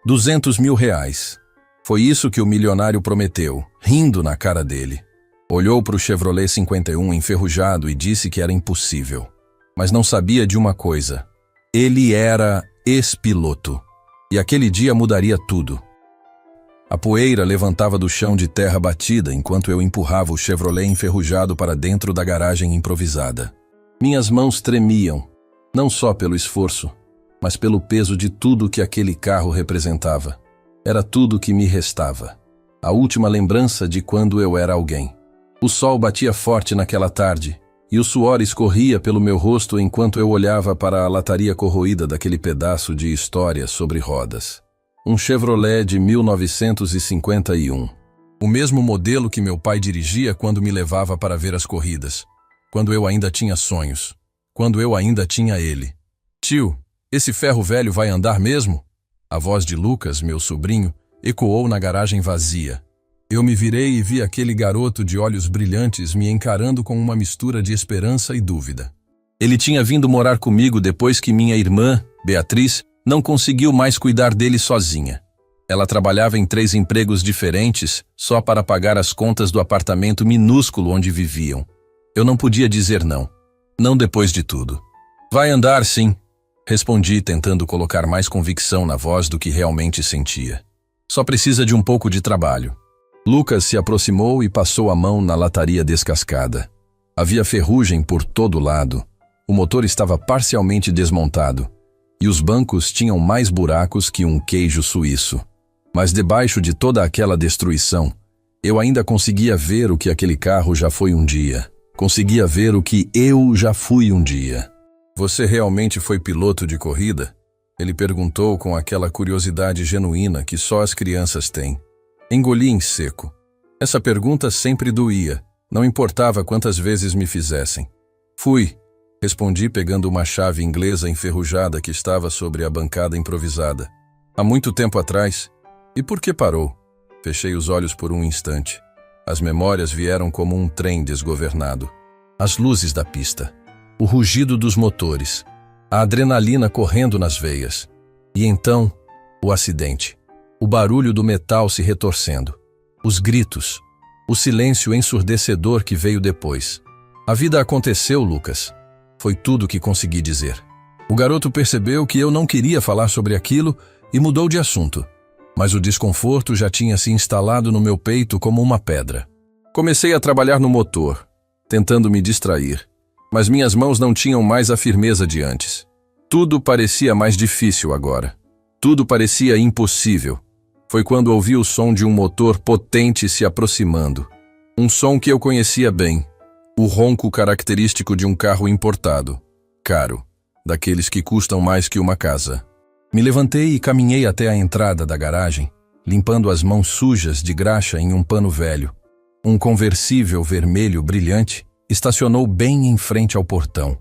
R$ 200.000. Foi isso que o milionário prometeu, rindo na cara dele. Olhou para o Chevrolet 51 enferrujado e disse que era impossível. Mas não sabia de uma coisa. Ele era ex-piloto. E aquele dia mudaria tudo. A poeira levantava do chão de terra batida enquanto eu empurrava o Chevrolet enferrujado para dentro da garagem improvisada. Minhas mãos tremiam, não só pelo esforço, mas pelo peso de tudo que aquele carro representava. Era tudo que me restava. A última lembrança de quando eu era alguém. O sol batia forte naquela tarde, e o suor escorria pelo meu rosto enquanto eu olhava para a lataria corroída daquele pedaço de história sobre rodas. Um Chevrolet de 1951. O mesmo modelo que meu pai dirigia quando me levava para ver as corridas. Quando eu ainda tinha sonhos. Quando eu ainda tinha ele. Tio, esse ferro velho vai andar mesmo? A voz de Lucas, meu sobrinho, ecoou na garagem vazia. Eu me virei e vi aquele garoto de olhos brilhantes me encarando com uma mistura de esperança e dúvida. Ele tinha vindo morar comigo depois que minha irmã, Beatriz, não conseguiu mais cuidar dele sozinha. Ela trabalhava em 3 empregos diferentes só para pagar as contas do apartamento minúsculo onde viviam. Eu não podia dizer não. Não depois de tudo. Vai andar, sim, respondi, tentando colocar mais convicção na voz do que realmente sentia. Só precisa de um pouco de trabalho. Lucas se aproximou e passou a mão na lataria descascada. Havia ferrugem por todo lado. O motor estava parcialmente desmontado. E os bancos tinham mais buracos que um queijo suíço. Mas debaixo de toda aquela destruição, eu ainda conseguia ver o que aquele carro já foi um dia. Conseguia ver o que eu já fui um dia. Você realmente foi piloto de corrida? Ele perguntou com aquela curiosidade genuína que só as crianças têm. Engoli em seco. Essa pergunta sempre doía, não importava quantas vezes me fizessem. Fui, respondi pegando uma chave inglesa enferrujada que estava sobre a bancada improvisada. Há muito tempo atrás. E por que parou? Fechei os olhos por um instante. As memórias vieram como um trem desgovernado. As luzes da pista, o rugido dos motores, a adrenalina correndo nas veias. E então, o acidente. O barulho do metal se retorcendo. Os gritos. O silêncio ensurdecedor que veio depois. A vida aconteceu, Lucas. Foi tudo o que consegui dizer. O garoto percebeu que eu não queria falar sobre aquilo e mudou de assunto. Mas o desconforto já tinha se instalado no meu peito como uma pedra. Comecei a trabalhar no motor, tentando me distrair. Mas minhas mãos não tinham mais a firmeza de antes. Tudo parecia mais difícil agora. Tudo parecia impossível. Foi quando ouvi o som de um motor potente se aproximando. Um som que eu conhecia bem. O ronco característico de um carro importado. Caro. Daqueles que custam mais que uma casa. Me levantei e caminhei até a entrada da garagem, limpando as mãos sujas de graxa em um pano velho. Um conversível vermelho brilhante estacionou bem em frente ao portão.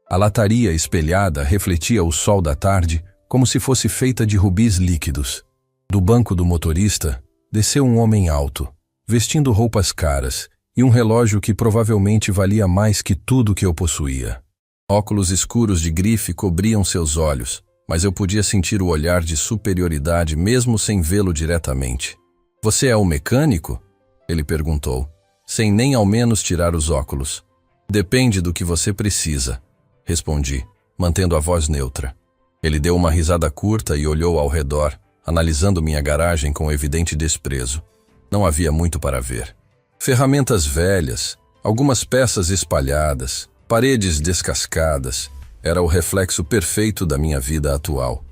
A lataria espelhada refletia o sol da tarde como se fosse feita de rubis líquidos. Do banco do motorista, desceu um homem alto, vestindo roupas caras e um relógio que provavelmente valia mais que tudo que eu possuía. Óculos escuros de grife cobriam seus olhos, mas eu podia sentir o olhar de superioridade mesmo sem vê-lo diretamente. Você é o mecânico? Ele perguntou, sem nem ao menos tirar os óculos. Depende do que você precisa, respondi, mantendo a voz neutra. Ele deu uma risada curta e olhou ao redor, analisando minha garagem com evidente desprezo. Não havia muito para ver. Ferramentas velhas, algumas peças espalhadas, paredes descascadas. Era o reflexo perfeito da minha vida atual.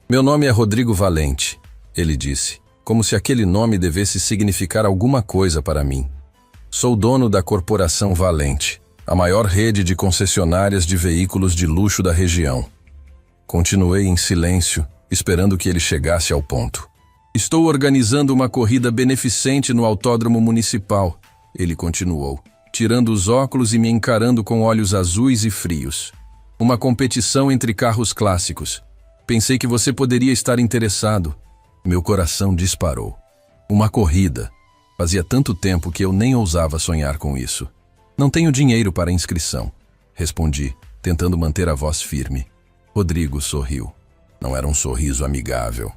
Meu nome é Rodrigo Valente, ele disse, como se aquele nome devesse significar alguma coisa para mim. Sou dono da Corporação Valente, a maior rede de concessionárias de veículos de luxo da região. Continuei em silêncio, esperando que ele chegasse ao ponto. Estou organizando uma corrida beneficente no autódromo municipal, ele continuou, tirando os óculos e me encarando com olhos azuis e frios. Uma competição entre carros clássicos. Pensei que você poderia estar interessado. Meu coração disparou. Uma corrida. Fazia tanto tempo que eu nem ousava sonhar com isso. Não tenho dinheiro para a inscrição, respondi, tentando manter a voz firme. Rodrigo sorriu. Não era um sorriso amigável.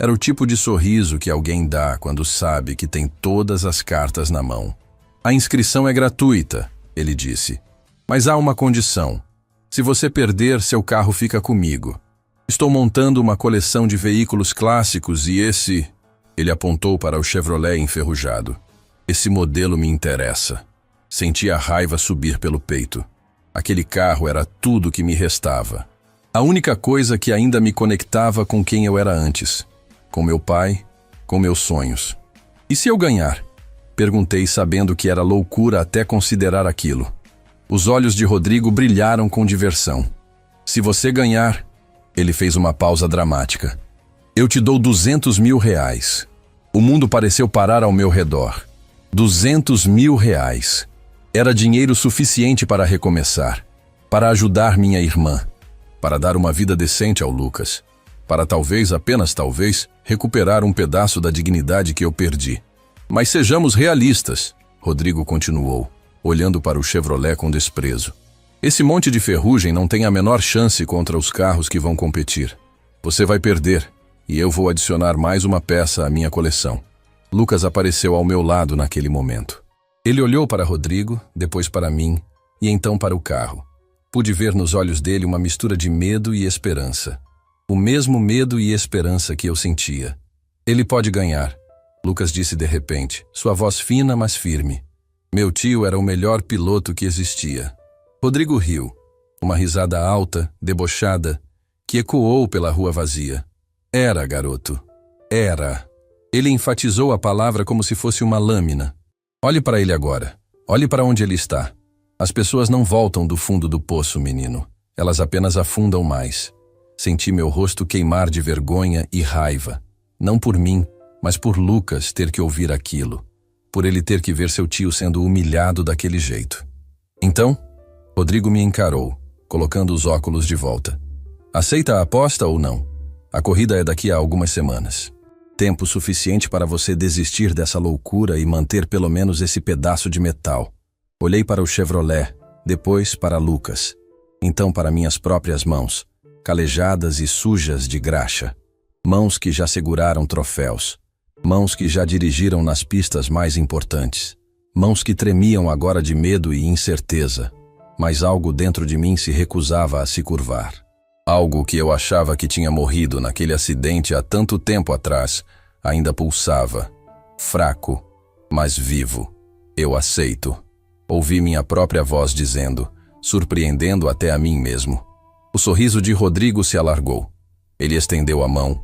Era o tipo de sorriso que alguém dá quando sabe que tem todas as cartas na mão. A inscrição é gratuita, ele disse. Mas há uma condição. Se você perder, seu carro fica comigo. Estou montando uma coleção de veículos clássicos e esse... Ele apontou para o Chevrolet enferrujado. Esse modelo me interessa. Senti a raiva subir pelo peito. Aquele carro era tudo que me restava. A única coisa que ainda me conectava com quem eu era antes. Com meu pai, com meus sonhos. E se eu ganhar? Perguntei, sabendo que era loucura até considerar aquilo. Os olhos de Rodrigo brilharam com diversão. Se você ganhar... Ele fez uma pausa dramática. Eu te dou 200 mil reais. O mundo pareceu parar ao meu redor. 200 mil reais. Era dinheiro suficiente para recomeçar, para ajudar minha irmã, para dar uma vida decente ao Lucas, para talvez, apenas talvez, recuperar um pedaço da dignidade que eu perdi. Mas sejamos realistas, Rodrigo continuou, olhando para o Chevrolet com desprezo. Esse monte de ferrugem não tem a menor chance contra os carros que vão competir. Você vai perder, e eu vou adicionar mais uma peça à minha coleção. Lucas apareceu ao meu lado naquele momento. Ele olhou para Rodrigo, depois para mim, e então para o carro. Pude ver nos olhos dele uma mistura de medo e esperança. O mesmo medo e esperança que eu sentia. Ele pode ganhar, Lucas disse de repente, sua voz fina, mas firme. Meu tio era o melhor piloto que existia. Rodrigo riu, uma risada alta, debochada, que ecoou pela rua vazia. Era, garoto. Era. Ele enfatizou a palavra como se fosse uma lâmina. Olhe para ele agora. Olhe para onde ele está. As pessoas não voltam do fundo do poço, menino. Elas apenas afundam mais. Senti meu rosto queimar de vergonha e raiva. Não por mim, mas por Lucas ter que ouvir aquilo. Por ele ter que ver seu tio sendo humilhado daquele jeito. Então, Rodrigo me encarou, colocando os óculos de volta. Aceita a aposta ou não? A corrida é daqui a algumas semanas. Tempo suficiente para você desistir dessa loucura e manter pelo menos esse pedaço de metal. Olhei para o Chevrolet, depois para Lucas. Então para minhas próprias mãos, calejadas e sujas de graxa. Mãos que já seguraram troféus. Mãos que já dirigiram nas pistas mais importantes. Mãos que tremiam agora de medo e incerteza. Mas algo dentro de mim se recusava a se curvar. Algo que eu achava que tinha morrido naquele acidente há tanto tempo atrás, ainda pulsava. Fraco, mas vivo. Eu aceito. Ouvi minha própria voz dizendo, surpreendendo até a mim mesmo. O sorriso de Rodrigo se alargou. Ele estendeu a mão,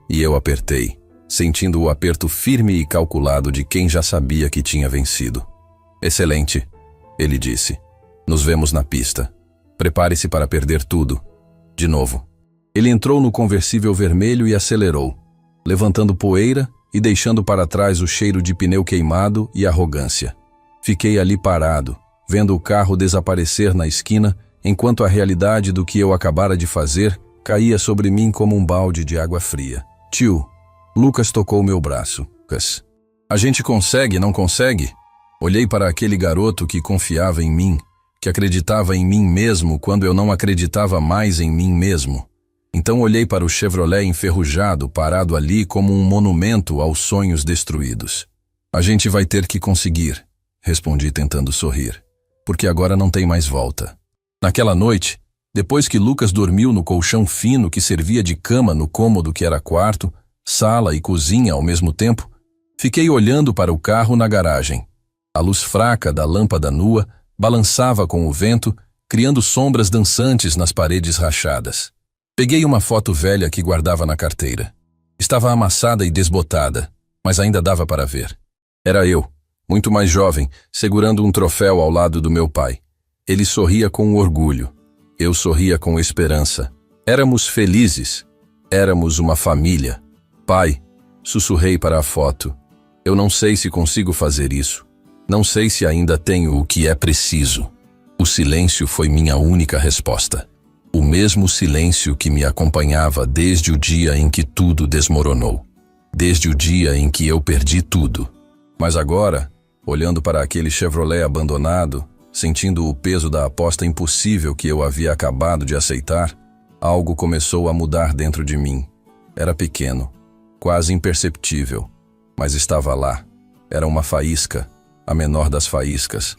e eu apertei, sentindo o aperto firme e calculado de quem já sabia que tinha vencido. Excelente, ele disse. Nos vemos na pista. Prepare-se para perder tudo. De novo. Ele entrou no conversível vermelho e acelerou, levantando poeira e deixando para trás o cheiro de pneu queimado e arrogância. Fiquei ali parado, vendo o carro desaparecer na esquina, enquanto a realidade do que eu acabara de fazer caía sobre mim como um balde de água fria. Tio, Lucas tocou meu braço. Lucas, a gente consegue, não consegue? Olhei para aquele garoto que confiava em mim, que acreditava em mim mesmo quando eu não acreditava mais em mim mesmo. Então olhei para o Chevrolet enferrujado parado ali como um monumento aos sonhos destruídos. A gente vai ter que conseguir, respondi tentando sorrir, porque agora não tem mais volta. Naquela noite, depois que Lucas dormiu no colchão fino que servia de cama no cômodo que era quarto, sala e cozinha ao mesmo tempo, fiquei olhando para o carro na garagem. A luz fraca da lâmpada nua balançava com o vento, criando sombras dançantes nas paredes rachadas. Peguei uma foto velha que guardava na carteira. Estava amassada e desbotada, mas ainda dava para ver. Era eu, muito mais jovem, segurando um troféu ao lado do meu pai. Ele sorria com orgulho. Eu sorria com esperança. Éramos felizes. Éramos uma família. Pai, sussurrei para a foto. Eu não sei se consigo fazer isso. Não sei se ainda tenho o que é preciso. O silêncio foi minha única resposta. O mesmo silêncio que me acompanhava desde o dia em que tudo desmoronou. Desde o dia em que eu perdi tudo. Mas agora, olhando para aquele Chevrolet abandonado, sentindo o peso da aposta impossível que eu havia acabado de aceitar, algo começou a mudar dentro de mim. Era pequeno, quase imperceptível, mas estava lá. Era uma faísca, a menor das faíscas.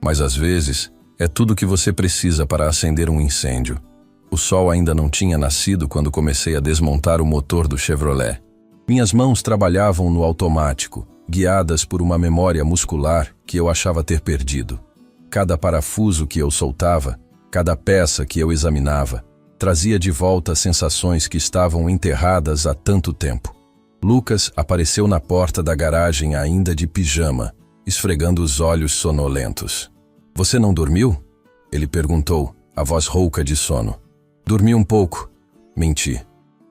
Mas às vezes, é tudo o que você precisa para acender um incêndio. O sol ainda não tinha nascido quando comecei a desmontar o motor do Chevrolet. Minhas mãos trabalhavam no automático, guiadas por uma memória muscular que eu achava ter perdido. Cada parafuso que eu soltava, cada peça que eu examinava, trazia de volta sensações que estavam enterradas há tanto tempo. Lucas apareceu na porta da garagem ainda de pijama, esfregando os olhos sonolentos. "Você não dormiu?" Ele perguntou, a voz rouca de sono. "Dormi um pouco." Menti.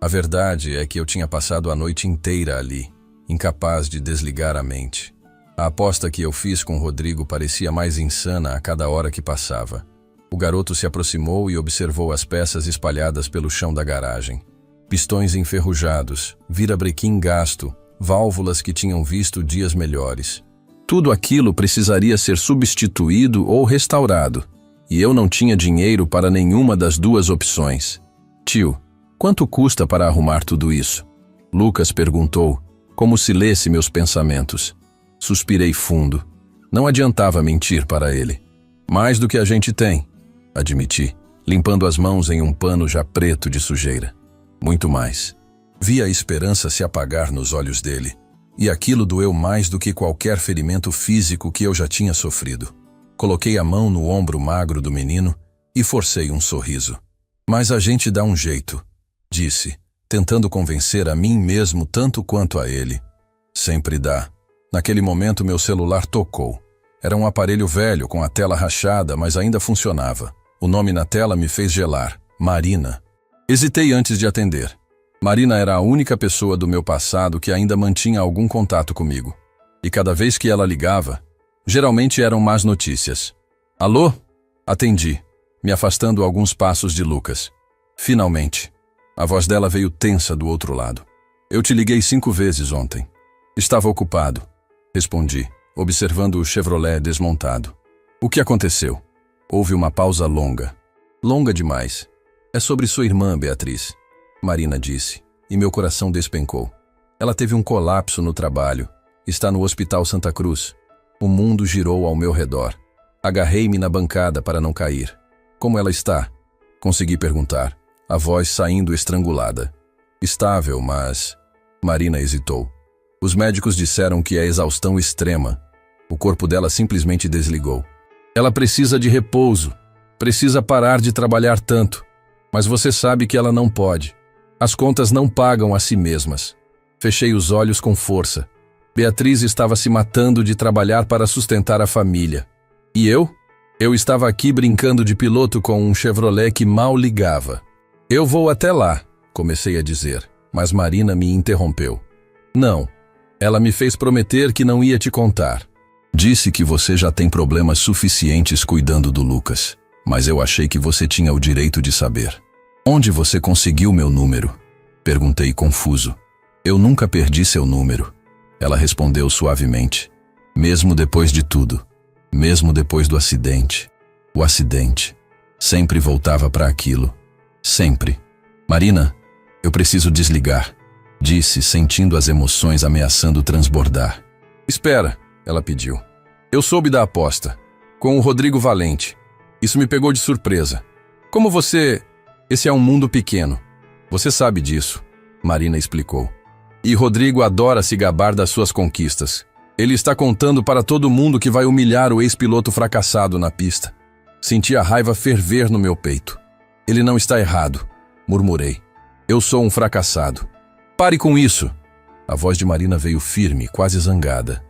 A verdade é que eu tinha passado a noite inteira ali, incapaz de desligar a mente. A aposta que eu fiz com Rodrigo parecia mais insana a cada hora que passava. O garoto se aproximou e observou as peças espalhadas pelo chão da garagem. Pistões enferrujados, virabrequim gasto, válvulas que tinham visto dias melhores. Tudo aquilo precisaria ser substituído ou restaurado, e eu não tinha dinheiro para nenhuma das duas opções. "Tio, quanto custa para arrumar tudo isso?" Lucas perguntou, como se lesse meus pensamentos. Suspirei fundo. Não adiantava mentir para ele. "Mais do que a gente tem", admiti, limpando as mãos em um pano já preto de sujeira. "Muito mais." Vi a esperança se apagar nos olhos dele, e aquilo doeu mais do que qualquer ferimento físico que eu já tinha sofrido. Coloquei a mão no ombro magro do menino e forcei um sorriso. "Mas a gente dá um jeito", disse, tentando convencer a mim mesmo tanto quanto a ele. "Sempre dá." Naquele momento meu celular tocou. Era um aparelho velho com a tela rachada, mas ainda funcionava. O nome na tela me fez gelar. Marina. Hesitei antes de atender. Marina era a única pessoa do meu passado que ainda mantinha algum contato comigo. E cada vez que ela ligava, geralmente eram más notícias. "Alô?" Atendi, me afastando alguns passos de Lucas. Finalmente. A voz dela veio tensa do outro lado. "Eu te liguei 5 vezes ontem." "Estava ocupado", respondi, observando o Chevrolet desmontado. "O que aconteceu?" Houve uma pausa longa. "Longa demais. É sobre sua irmã, Beatriz", Marina disse, e meu coração despencou. "Ela teve um colapso no trabalho. Está no Hospital Santa Cruz." O mundo girou ao meu redor. Agarrei-me na bancada para não cair. "Como ela está?" Consegui perguntar, a voz saindo estrangulada. "Estável, mas..." Marina hesitou. "Os médicos disseram que é exaustão extrema. O corpo dela simplesmente desligou. Ela precisa de repouso. Precisa parar de trabalhar tanto. Mas você sabe que ela não pode. As contas não pagam a si mesmas." Fechei os olhos com força. Beatriz estava se matando de trabalhar para sustentar a família. E eu? Eu estava aqui brincando de piloto com um Chevrolet que mal ligava. "Eu vou até lá", comecei a dizer, mas Marina me interrompeu. "Não. Ela me fez prometer que não ia te contar. Disse que você já tem problemas suficientes cuidando do Lucas, mas eu achei que você tinha o direito de saber." "Onde você conseguiu meu número?" Perguntei confuso. "Eu nunca perdi seu número." Ela respondeu suavemente. "Mesmo depois de tudo. Mesmo depois do acidente. O acidente. Sempre voltava para aquilo. Sempre." "Marina, eu preciso desligar", disse, sentindo as emoções ameaçando transbordar. "Espera", ela pediu. "Eu soube da aposta. Com o Rodrigo Valente. Isso me pegou de surpresa. Como você... Esse é um mundo pequeno. Você sabe disso", Marina explicou. "E Rodrigo adora se gabar das suas conquistas. Ele está contando para todo mundo que vai humilhar o ex-piloto fracassado na pista." Senti a raiva ferver no meu peito. "Ele não está errado", murmurei. "Eu sou um fracassado." "Pare com isso." A voz de Marina veio firme, quase zangada.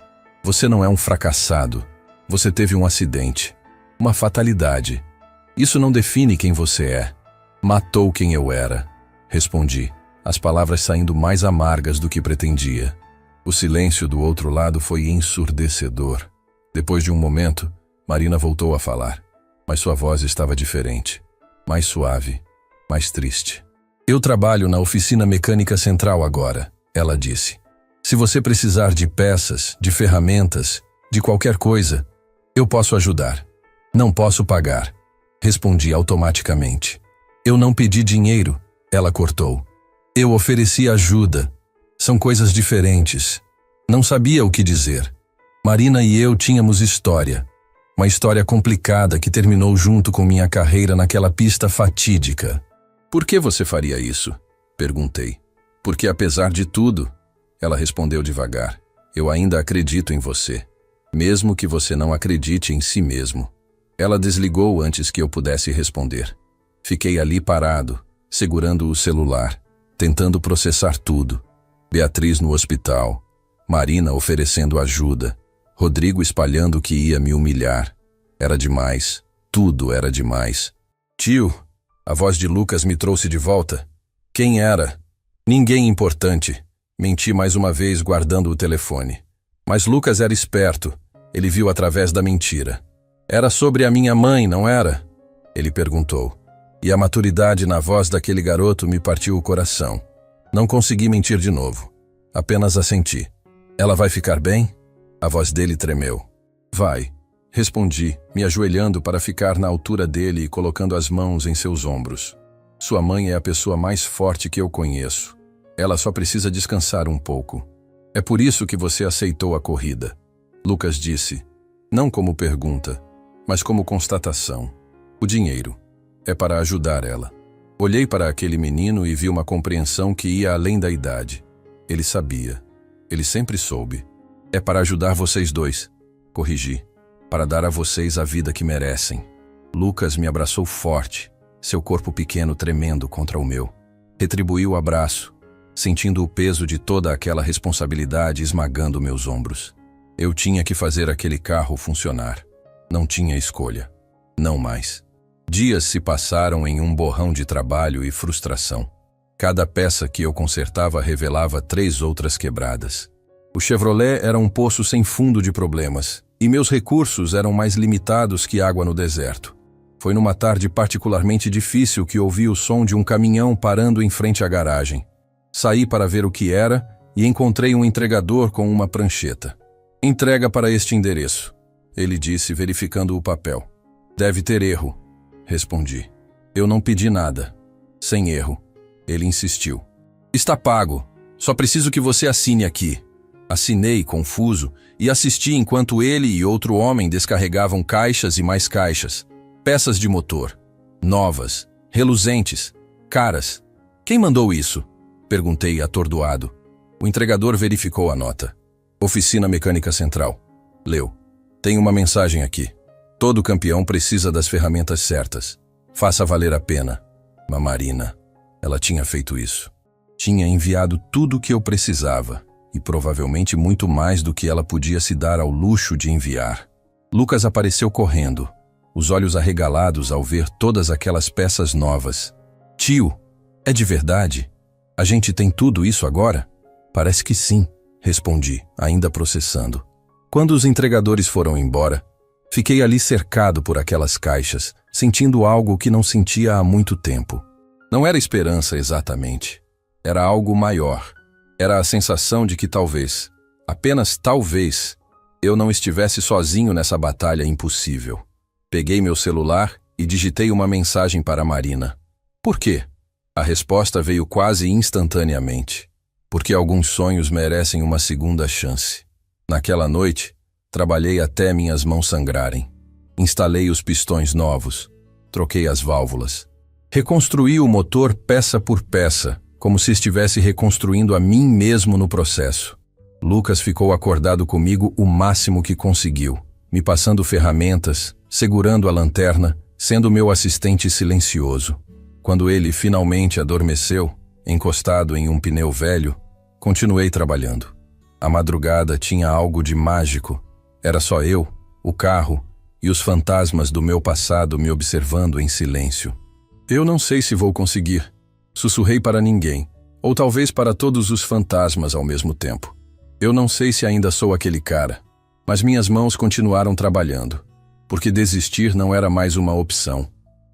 "Você não é um fracassado. Você teve um acidente. Uma fatalidade. Isso não define quem você é." "Matou quem eu era", respondi, as palavras saindo mais amargas do que pretendia. O silêncio do outro lado foi ensurdecedor. Depois de um momento, Marina voltou a falar, mas sua voz estava diferente, mais suave, mais triste. "Eu trabalho na oficina mecânica central agora", ela disse. "Se você precisar de peças, de ferramentas, de qualquer coisa, eu posso ajudar." "Não posso pagar", respondi automaticamente. "Eu não pedi dinheiro", ela cortou. "Eu ofereci ajuda." São coisas diferentes. Não sabia o que dizer. Marina e eu tínhamos história. Uma história complicada que terminou junto com minha carreira naquela pista fatídica. Por que você faria isso? Perguntei. Porque apesar de tudo, ela respondeu devagar, eu ainda acredito em você, mesmo que você não acredite em si mesmo. Ela desligou antes que eu pudesse responder. Fiquei ali parado, segurando o celular, tentando processar tudo. Beatriz no hospital, Marina oferecendo ajuda, Rodrigo espalhando que ia me humilhar. Era demais, tudo era demais. Tio, a voz de Lucas me trouxe de volta. Quem era? Ninguém importante. Menti mais uma vez guardando o telefone. Mas Lucas era esperto. Ele viu através da mentira. Era sobre a minha mãe, não era? Ele perguntou. E a maturidade na voz daquele garoto me partiu o coração. Não consegui mentir de novo. Apenas assenti. Ela vai ficar bem? A voz dele tremeu. Vai. Respondi, me ajoelhando para ficar na altura dele e colocando as mãos em seus ombros. Sua mãe é a pessoa mais forte que eu conheço. Ela só precisa descansar um pouco. É por isso que você aceitou a corrida. Lucas disse, não como pergunta, mas como constatação. O dinheiro é para ajudar ela. Olhei para aquele menino e vi uma compreensão que ia além da idade. Ele sabia. Ele sempre soube. É para ajudar vocês dois. Corrigi. Para dar a vocês a vida que merecem. Lucas me abraçou forte, seu corpo pequeno tremendo contra o meu. Retribuí o abraço, sentindo o peso de toda aquela responsabilidade esmagando meus ombros. Eu tinha que fazer aquele carro funcionar. Não tinha escolha. Não mais. Dias se passaram em um borrão de trabalho e frustração. Cada peça que eu consertava revelava 3 outras quebradas. O Chevrolet era um poço sem fundo de problemas, e meus recursos eram mais limitados que água no deserto. Foi numa tarde particularmente difícil que ouvi o som de um caminhão parando em frente à garagem. Saí para ver o que era e encontrei um entregador com uma prancheta. Entrega para este endereço, ele disse, verificando o papel. Deve ter erro, respondi. Eu não pedi nada. Sem erro. Ele insistiu. Está pago. Só preciso que você assine aqui. Assinei, confuso, e assisti enquanto ele e outro homem descarregavam caixas e mais caixas. Peças de motor. Novas. Reluzentes. Caras. Quem mandou isso? Perguntei atordoado. O entregador verificou a nota. Oficina Mecânica Central. Leu. Tem uma mensagem aqui. Todo campeão precisa das ferramentas certas. Faça valer a pena. Marina. Ela tinha feito isso. Tinha enviado tudo o que eu precisava. E provavelmente muito mais do que ela podia se dar ao luxo de enviar. Lucas apareceu correndo, os olhos arregalados ao ver todas aquelas peças novas. Tio, é de verdade? A gente tem tudo isso agora? Parece que sim, respondi, ainda processando. Quando os entregadores foram embora, fiquei ali cercado por aquelas caixas, sentindo algo que não sentia há muito tempo. Não era esperança exatamente, era algo maior. Era a sensação de que talvez, apenas talvez, eu não estivesse sozinho nessa batalha impossível. Peguei meu celular e digitei uma mensagem para Marina. Por quê? A resposta veio quase instantaneamente. Porque alguns sonhos merecem uma segunda chance. Naquela noite, trabalhei até minhas mãos sangrarem. Instalei os pistões novos. Troquei as válvulas. Reconstruí o motor peça por peça, como se estivesse reconstruindo a mim mesmo no processo. Lucas ficou acordado comigo o máximo que conseguiu, me passando ferramentas, segurando a lanterna, sendo meu assistente silencioso. Quando ele finalmente adormeceu, encostado em um pneu velho, continuei trabalhando. A madrugada tinha algo de mágico. Era só eu, o carro e os fantasmas do meu passado me observando em silêncio. Eu não sei se vou conseguir. Sussurrei para ninguém, ou talvez para todos os fantasmas ao mesmo tempo. Eu não sei se ainda sou aquele cara, mas minhas mãos continuaram trabalhando, porque desistir não era mais uma opção.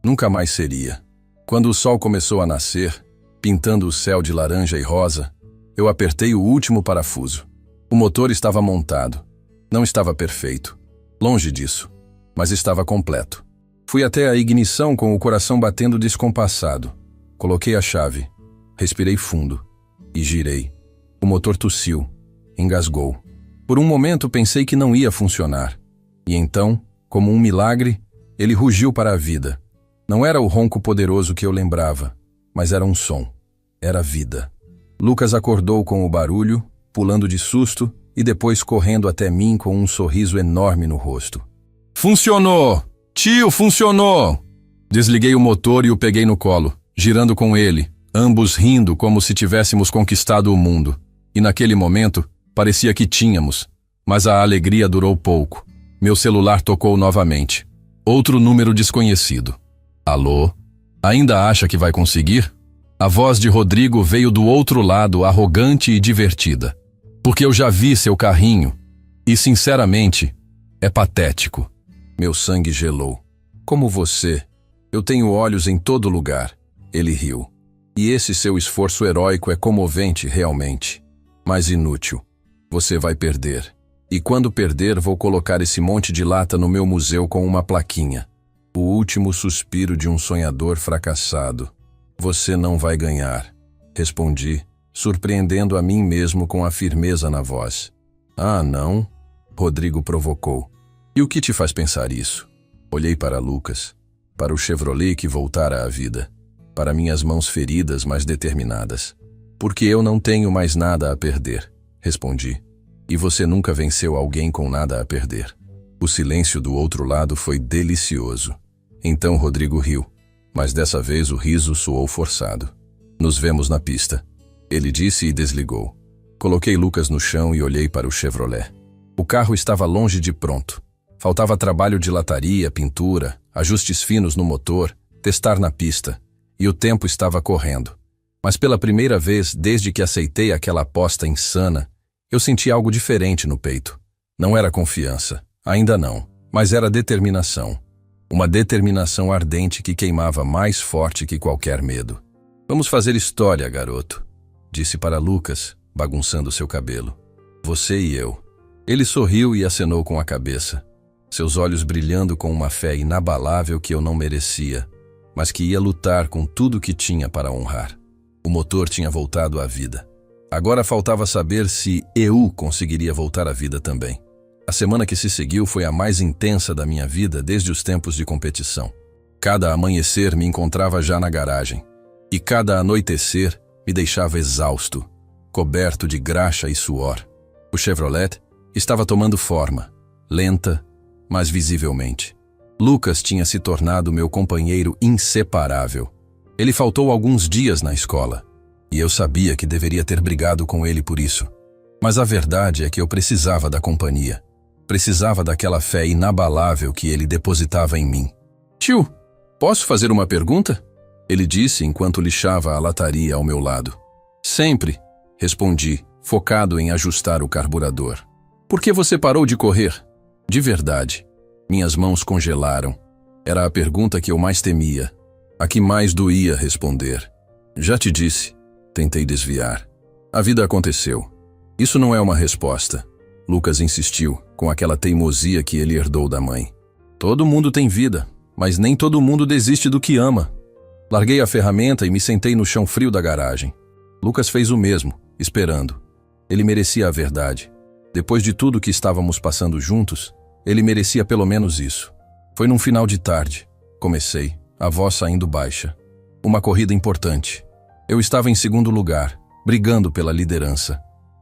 Nunca mais seria. Quando o sol começou a nascer, pintando o céu de laranja e rosa, eu apertei o último parafuso. O motor estava montado. Não estava perfeito. Longe disso. Mas estava completo. Fui até a ignição com o coração batendo descompassado. Coloquei a chave, respirei fundo e girei. O motor tossiu, engasgou. Por um momento pensei que não ia funcionar. E então, como um milagre, ele rugiu para a vida. Não era o ronco poderoso que eu lembrava, mas era um som. Era vida. Lucas acordou com o barulho, pulando de susto e depois correndo até mim com um sorriso enorme no rosto. Funcionou! Tio, funcionou! Desliguei o motor e o peguei no colo, girando com ele, ambos rindo como se tivéssemos conquistado o mundo. E naquele momento, parecia que tínhamos, mas a alegria durou pouco. Meu celular tocou novamente. Outro número desconhecido. Alô? Ainda acha que vai conseguir? A voz de Rodrigo veio do outro lado, arrogante e divertida. Porque eu já vi seu carrinho. E, sinceramente, é patético. Meu sangue gelou. Como você, eu tenho olhos em todo lugar. Ele riu. E esse seu esforço heróico é comovente, realmente. Mas inútil. Você vai perder. E quando perder, vou colocar esse monte de lata no meu museu com uma plaquinha. O último suspiro de um sonhador fracassado. Você não vai ganhar. Respondi, surpreendendo a mim mesmo com a firmeza na voz. Ah, não? Rodrigo provocou. E o que te faz pensar isso? Olhei para Lucas, para o Chevrolet que voltara à vida, para minhas mãos feridas, mas determinadas. Porque eu não tenho mais nada a perder, respondi. E você nunca venceu alguém com nada a perder. O silêncio do outro lado foi delicioso. Então Rodrigo riu, mas dessa vez o riso soou forçado. Nos vemos na pista. Ele disse e desligou. Coloquei Lucas no chão e olhei para o Chevrolet. O carro estava longe de pronto. Faltava trabalho de lataria, pintura, ajustes finos no motor, testar na pista. E o tempo estava correndo. Mas pela primeira vez, desde que aceitei aquela aposta insana, eu senti algo diferente no peito. Não era confiança, ainda não, mas era determinação. Uma determinação ardente que queimava mais forte que qualquer medo. Vamos fazer história, garoto, disse para Lucas, bagunçando seu cabelo. Você e eu. Ele sorriu e acenou com a cabeça, seus olhos brilhando com uma fé inabalável que eu não merecia, mas que ia lutar com tudo que tinha para honrar. O motor tinha voltado à vida. Agora faltava saber se eu conseguiria voltar à vida também. A semana que se seguiu foi a mais intensa da minha vida desde os tempos de competição. Cada amanhecer me encontrava já na garagem, e cada anoitecer me deixava exausto, coberto de graxa e suor. O Chevrolet estava tomando forma, lenta, mas visivelmente. Lucas tinha se tornado meu companheiro inseparável. Ele faltou alguns dias na escola, e eu sabia que deveria ter brigado com ele por isso. Mas a verdade é que eu precisava da companhia. Precisava daquela fé inabalável que ele depositava em mim. Tio, posso fazer uma pergunta? Ele disse enquanto lixava a lataria ao meu lado. Sempre, respondi, focado em ajustar o carburador. Por que você parou de correr? De verdade. Minhas mãos congelaram. Era a pergunta que eu mais temia. A que mais doía responder. Já te disse. Tentei desviar. A vida aconteceu. Isso não é uma resposta. Lucas insistiu, com aquela teimosia que ele herdou da mãe. Todo mundo tem vida, mas nem todo mundo desiste do que ama. Larguei a ferramenta e me sentei no chão frio da garagem. Lucas fez o mesmo, esperando. Ele merecia a verdade. Depois de tudo que estávamos passando juntos, ele merecia pelo menos isso. Foi num final de tarde. Comecei, a voz saindo baixa. Uma corrida importante. Eu estava em segundo lugar, brigando pela liderança.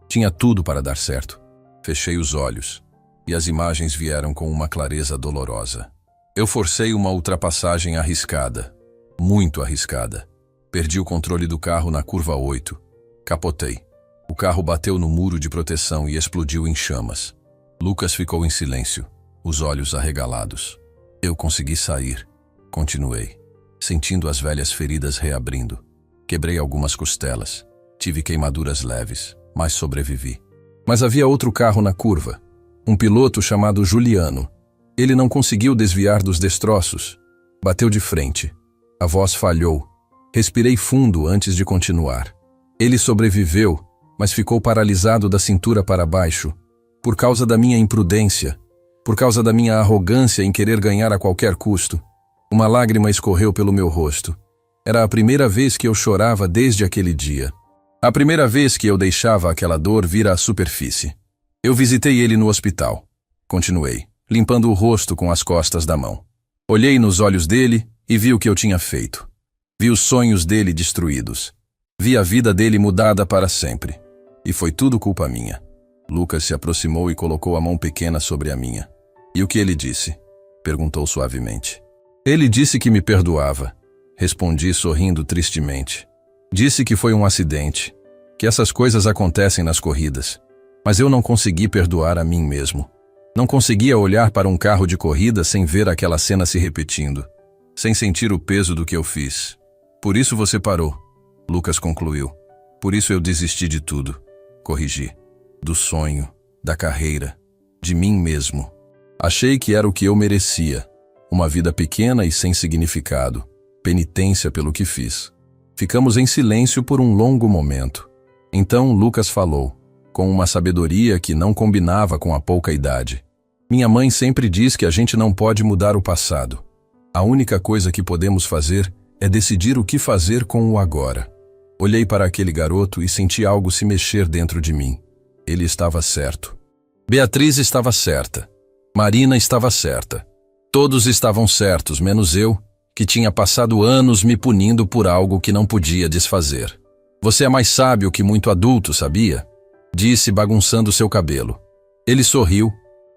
Tinha tudo para dar certo. Fechei os olhos, e as imagens vieram com uma clareza dolorosa. Eu forcei uma ultrapassagem arriscada, muito arriscada. Perdi o controle do carro na curva 8. Capotei. O carro bateu no muro de proteção e explodiu em chamas. Lucas ficou em silêncio, os olhos arregalados. Eu consegui sair. Continuei, sentindo as velhas feridas reabrindo. Quebrei algumas costelas. Tive queimaduras leves, mas sobrevivi. Mas havia outro carro na curva. Um piloto chamado Juliano. Ele não conseguiu desviar dos destroços. Bateu de frente. A voz falhou. Respirei fundo antes de continuar. Ele sobreviveu, mas ficou paralisado da cintura para baixo, por causa da minha imprudência, por causa da minha arrogância em querer ganhar a qualquer custo. Uma lágrima escorreu pelo meu rosto. Era a primeira vez que eu chorava desde aquele dia. A primeira vez que eu deixava aquela dor vir à superfície. Eu visitei ele no hospital. Continuei, limpando o rosto com as costas da mão. Olhei nos olhos dele e vi o que eu tinha feito. Vi os sonhos dele destruídos. Vi a vida dele mudada para sempre. E foi tudo culpa minha. Lucas se aproximou e colocou a mão pequena sobre a minha. E o que ele disse? Perguntou suavemente. Ele disse que me perdoava. Respondi sorrindo tristemente. Disse que foi um acidente, que essas coisas acontecem nas corridas. Mas eu não consegui perdoar a mim mesmo. Não conseguia olhar para um carro de corrida sem ver aquela cena se repetindo, sem sentir o peso do que eu fiz. Por isso você parou, Lucas concluiu. Por isso eu desisti de tudo. Corrigi. Do sonho, da carreira, de mim mesmo. Achei que era o que eu merecia. Uma vida pequena e sem significado. Penitência pelo que fiz. Ficamos em silêncio por um longo momento. Então Lucas falou, com uma sabedoria que não combinava com a pouca idade. Minha mãe sempre diz que a gente não pode mudar o passado. A única coisa que podemos fazer é decidir o que fazer com o agora. Olhei para aquele garoto e senti algo se mexer dentro de mim. Ele estava certo. Beatriz estava certa. Marina estava certa. Todos estavam certos, menos eu, que tinha passado anos me punindo por algo que não podia desfazer. Você é mais sábio que muito adulto, sabia? Disse bagunçando seu cabelo. Ele sorriu,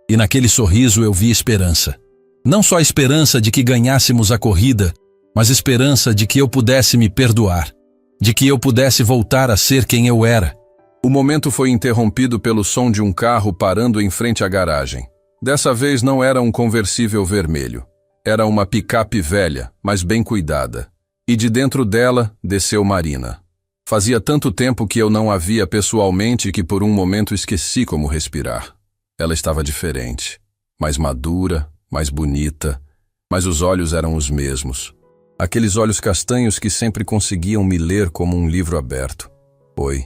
e naquele sorriso eu vi esperança. Não só a esperança de que ganhássemos a corrida, mas esperança de que eu pudesse me perdoar, de que eu pudesse voltar a ser quem eu era. O momento foi interrompido pelo som de um carro parando em frente à garagem. Dessa vez não era um conversível vermelho. Era uma picape velha, mas bem cuidada. E de dentro dela desceu Marina. Fazia tanto tempo que eu não a via pessoalmente que por um momento esqueci como respirar. Ela estava diferente, mais madura, mais bonita, mas os olhos eram os mesmos. Aqueles olhos castanhos que sempre conseguiam me ler como um livro aberto. Oi,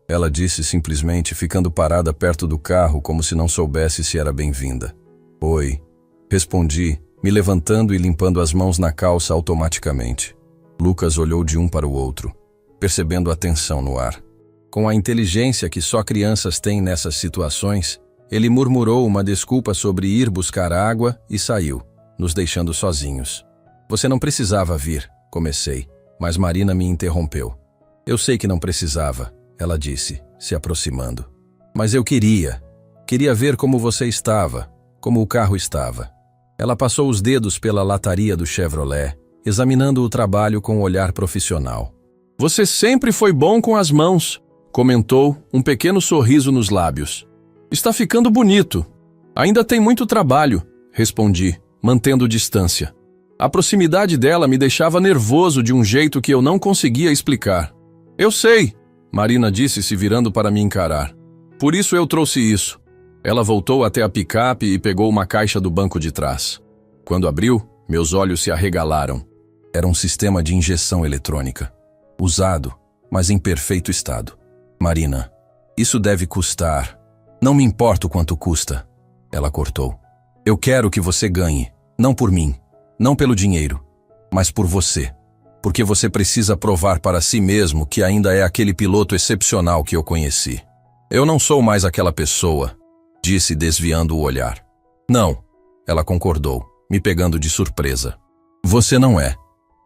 ela disse simplesmente, ficando parada perto do carro como se não soubesse se era bem-vinda. Oi, respondi, me levantando e limpando as mãos na calça automaticamente. Lucas olhou de um para o outro, percebendo a tensão no ar. Com a inteligência que só crianças têm nessas situações, ele murmurou uma desculpa sobre ir buscar água e saiu, nos deixando sozinhos. Você não precisava vir, comecei, mas Marina me interrompeu. Eu sei que não precisava, ela disse, se aproximando. Mas eu queria ver como você estava, como o carro estava. Ela passou os dedos pela lataria do Chevrolet, examinando o trabalho com um olhar profissional. Você sempre foi bom com as mãos, comentou, um pequeno sorriso nos lábios. Está ficando bonito. Ainda tem muito trabalho, respondi, mantendo distância. A proximidade dela me deixava nervoso de um jeito que eu não conseguia explicar. Eu sei, Marina disse se virando para me encarar. Por isso eu trouxe isso. Ela voltou até a picape e pegou uma caixa do banco de trás. Quando abriu, meus olhos se arregalaram. Era um sistema de injeção eletrônica. Usado, mas em perfeito estado. Marina, isso deve custar. Não me importa o quanto custa. Ela cortou. Eu quero que você ganhe, não por mim, não pelo dinheiro, mas por você. Porque você precisa provar para si mesmo que ainda é aquele piloto excepcional que eu conheci. Eu não sou mais aquela pessoa, disse desviando o olhar. Não, ela concordou, me pegando de surpresa. Você não é.